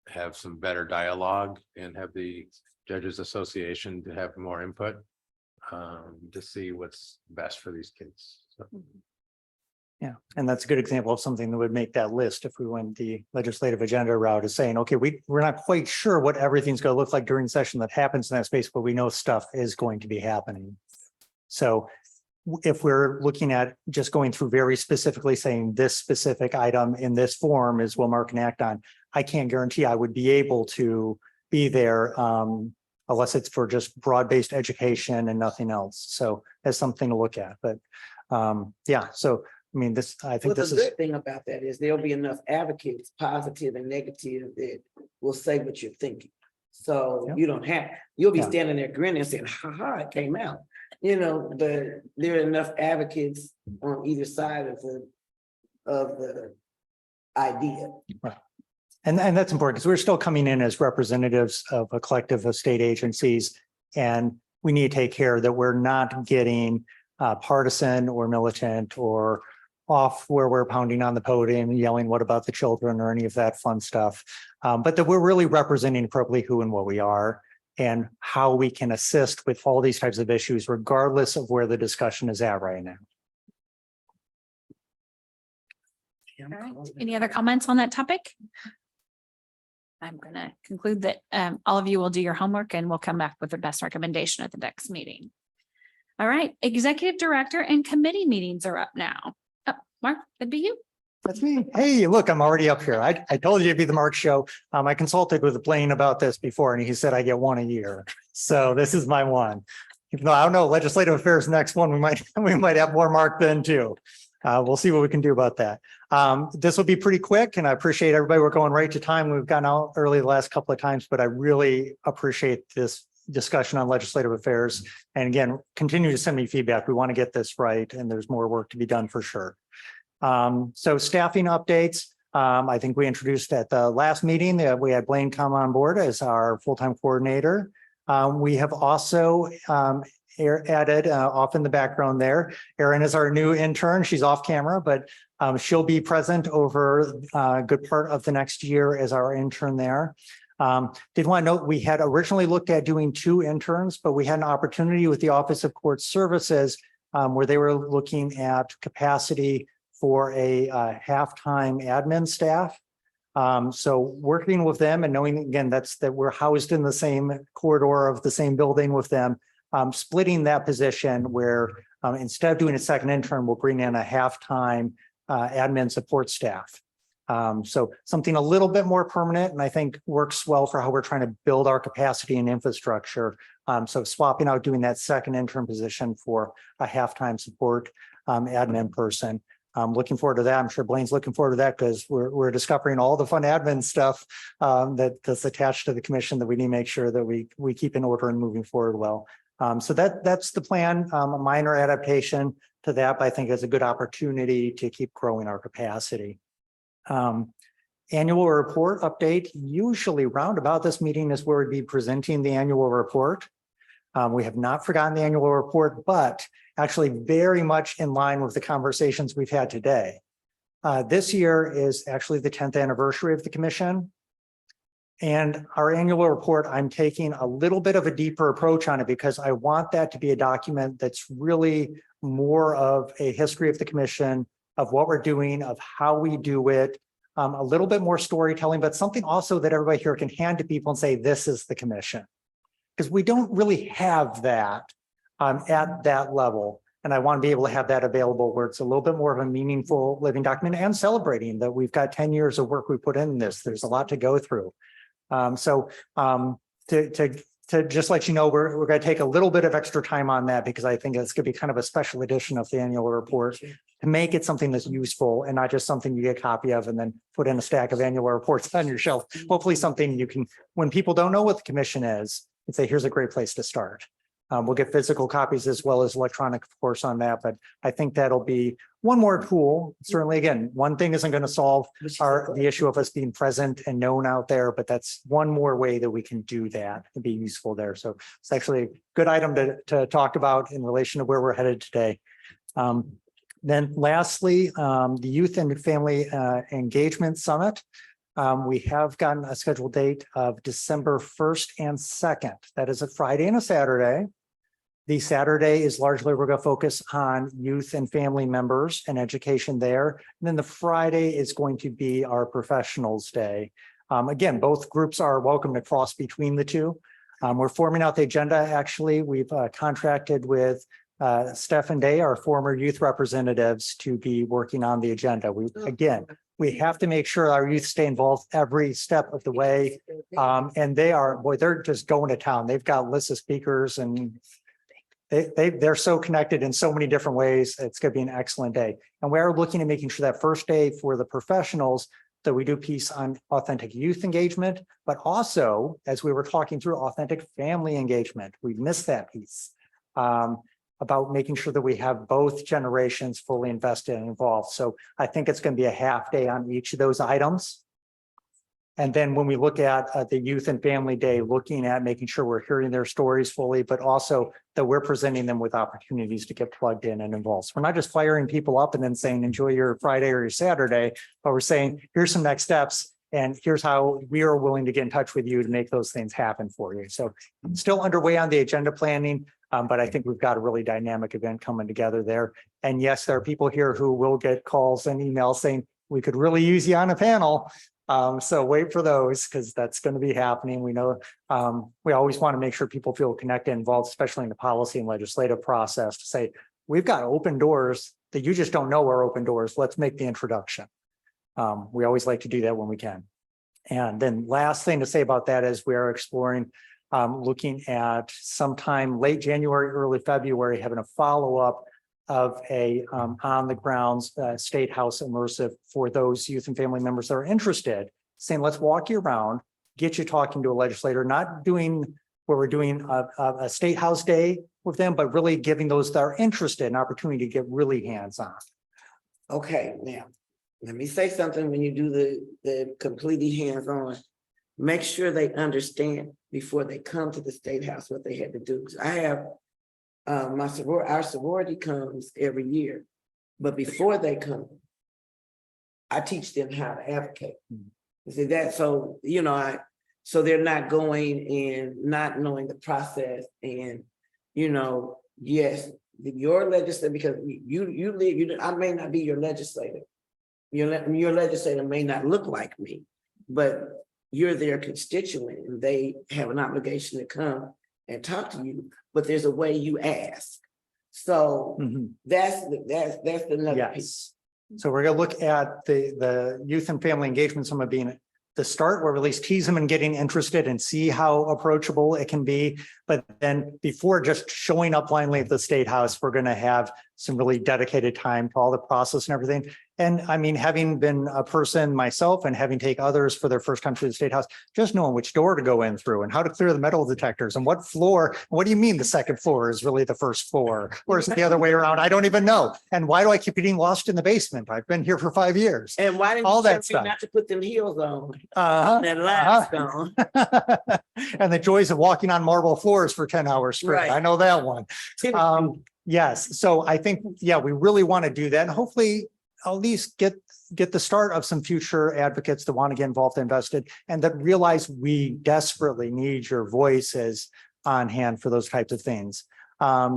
have some better dialogue and have the Judges Association to have more input to see what's best for these kids. So. Yeah, and that's a good example of something that would make that list if we went the legislative agenda route, is saying, okay, we're not quite sure what everything's going to look like during session that happens in that space, but we know stuff is going to be happening. So if we're looking at just going through very specifically saying this specific item in this form is what Mark can act on, I can't guarantee I would be able to be there unless it's for just broad-based education and nothing else. So that's something to look at. But yeah, so I mean, I think Well, this the is. good thing about that is there'll be enough advocates, positive and negative, that will say what you're thinking. So Yep. you don't have, you'll be Yeah. standing there grinning saying, ha ha, it came out. You know, but there are enough advocates on either side of the idea. And that's important because we're still coming in as representatives of a collective of state agencies. And we need to take care that we're not getting partisan or militant or off where we're pounding on the podium and yelling, what about the children or any of that fun stuff. But that we're really representing appropriately who and what we are and how we can assist with all these types of issues, regardless of where the discussion is at right now. All right. Any other comments on that topic? I'm going to conclude that all of you will do your homework and we'll come back with the best recommendation at the next meeting. All right, executive director and committee meetings are up now. Mark, that'd be you. That's me. Hey, look, I'm already up here. I told you it'd be the Mark show. I consulted with Blaine about this before and he said I get one a year. So this is my one. Even though I don't know, legislative affairs next one, we might have more Mark then too. We'll see what we can do about that. This will be pretty quick and I appreciate everybody. We're going right to time. We've gotten out early the last couple of times, but I really appreciate this discussion on legislative affairs. And again, continue to send me feedback. We want to get this right and there's more work to be done for sure. So staffing updates. I think we introduced at the last meeting that we had Blaine come on board as our full-time coordinator. We have also added off in the background there. Erin is our new intern. She's off camera, but she'll be present over a good part of the next year as our intern there. Did want to note we had originally looked at doing 2 interns, but we had an opportunity with the Office of Court Services where they were looking at capacity for a half-time admin staff. So working with them and knowing again that we're housed in the same corridor of the same building with them, splitting that position where instead of doing a second intern, we'll bring in a half-time admin support staff. So something a little bit more permanent and I think works well for how we're trying to build our capacity and infrastructure. So swapping out doing that second intern position for a half-time support admin person. I'm looking forward to that. I'm sure Blaine's looking forward to that because we're discovering all the fun admin stuff that's attached to the commission that we need to make sure that we keep in order and moving forward well. So that's the plan, a minor adaptation to that, but I think it's a good opportunity to keep growing our capacity. Annual report update, usually round about this meeting is where we'd be presenting the annual report. We have not forgotten the annual report, but actually very much in line with the conversations we've had today. This year is actually the 10th anniversary of the commission. And our annual report, I'm taking a little bit of a deeper approach on it because I want that to be a document that's really more of a history of the commission, of what we're doing, of how we do it, a little bit more storytelling, but something also that everybody here can hand to people and say, this is the commission. Because we don't really have that at that level. And I want to be able to have that available where it's a little bit more of a meaningful living document and celebrating that we've got 10 years of work we put in this. There's a lot to go through. To just let you know, we're going to take a little bit of extra time on that because I think it's going to be kind of a special edition of the annual report to make it something that's useful and not just something you get a copy of and then put in a stack of annual reports on your shelf. Hopefully something you can, when people don't know what the commission is, you say, here's a great place to start. We'll get physical copies as well as electronic, of course, on that, but I think that'll be one more tool. Certainly, again, one thing isn't going to solve the issue of us being present and known out there, but that's one more way that we can do that and be useful there. So it's actually a good item to talk about in relation to where we're headed today. Then lastly, the Youth and Family Engagement Summit. We have gotten a scheduled date of December 1st and 2nd. That is a Friday and a Saturday. The Saturday is largely, we're going to focus on youth and family members and education there. And then the Friday is going to be our professionals day. Again, both groups are welcome to cross between the two. We're forming out the agenda. Actually, we've contracted with Steph and Day, our former youth representatives, to be working on the agenda. We have to make sure our youth stay involved every step of the way. And they're just going to town. They've got lists of speakers and they're so connected in so many different ways. It's going to be an excellent day. And we're looking at making sure that first day for the professionals that we do piece on authentic youth engagement, but also, as we were talking through, authentic family engagement. We missed that piece. About making sure that we have both generations fully invested and involved. So I think it's going to be a half day on each of those items. And then when we look at the Youth and Family Day, looking at making sure we're hearing their stories fully, but also that we're presenting them with opportunities to get plugged in and involved. So we're not just firing people up and then saying, enjoy your Friday or your Saturday, but we're saying, here's some next steps. And here's how we are willing to get in touch with you to make those things happen for you. So still underway on the agenda planning, but I think we've got a really dynamic event coming together there. And yes, there are people here who will get calls and emails saying, we could really use you on a panel. So wait for those because that's going to be happening. We know we always want to make sure people feel connected, involved, especially in the policy and legislative process to say, we've got open doors that you just don't know are open doors. Let's make the introduction. We always like to do that when we can. And then last thing to say about that is we are exploring looking at sometime late January, early February, having a follow-up of a on the grounds State House immersive for those youth and family members that are interested, saying, let's walk you around, get you talking to a legislator, not doing where we're doing a State House day with them, but really giving those that are interested an opportunity to get really hands-on. Okay, now, let me say something when you do the completely hands-on. Make sure they understand before they come to the State House what they had to do. I have our sorority comes every year, but before they come, I teach them how to advocate. See that, so so they're not going and not knowing the process, and yes, your legislator, because I may not be your legislator. Your legislator may not look like me, but you're their constituent and they have an obligation to come and talk to you, but there's a way you ask. So that's another piece. So we're going to look at the youth and family engagement, some of being the start, where we at least tease them and getting interested and see how approachable it can be. But then before just showing up blindly at the State House, we're going to have some really dedicated time to all the process and everything. And I mean, having been a person myself and having take others for their first time to the State House, just knowing which door to go in through and how to clear the metal detectors and what floor, what do you mean the second floor is really the first floor? Or is it the other way around? I don't even know. And why do I keep getting lost in the basement? I've been here for 5 years. And why didn't all you that tell me not to put them heels on? That Uh-huh. last And the joys of walking on marble floors for 10 hours straight. Right. I know that one. Yes. So I think, yeah, we really want to do that. And hopefully at least get the start of some future advocates that want to get involved and invested and that realize we desperately need your voices on hand for those types of things.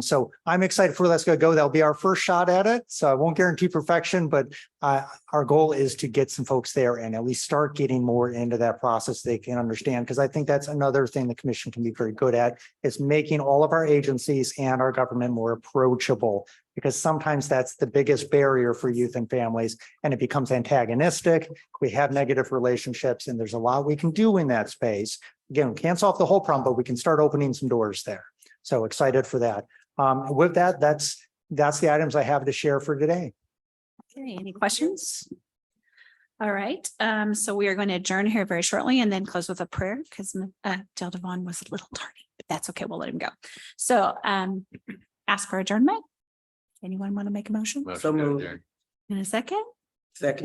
So I'm excited for Let's Go. That'll be our first shot at it. So I won't guarantee perfection, but our goal is to get some folks there and at least start getting more into that process they can understand. Because I think that's another thing the commission can be very good at, is making all of our agencies and our government more approachable. Because sometimes that's the biggest barrier for youth and families, and it becomes antagonistic. We have negative relationships, and there's a lot we can do in that space. Again, we can't solve the whole problem, but we can start opening some doors there. So excited for that. With that, that's the items I have to share for today. Okay, any questions? All right, so we are going to adjourn here very shortly and then close with a prayer because Del Devon was a little tardy, but that's okay. We'll let him go. So ask for adjournment. Anyone want to make a motion Motion So to moved. adjourn. in a second? Second.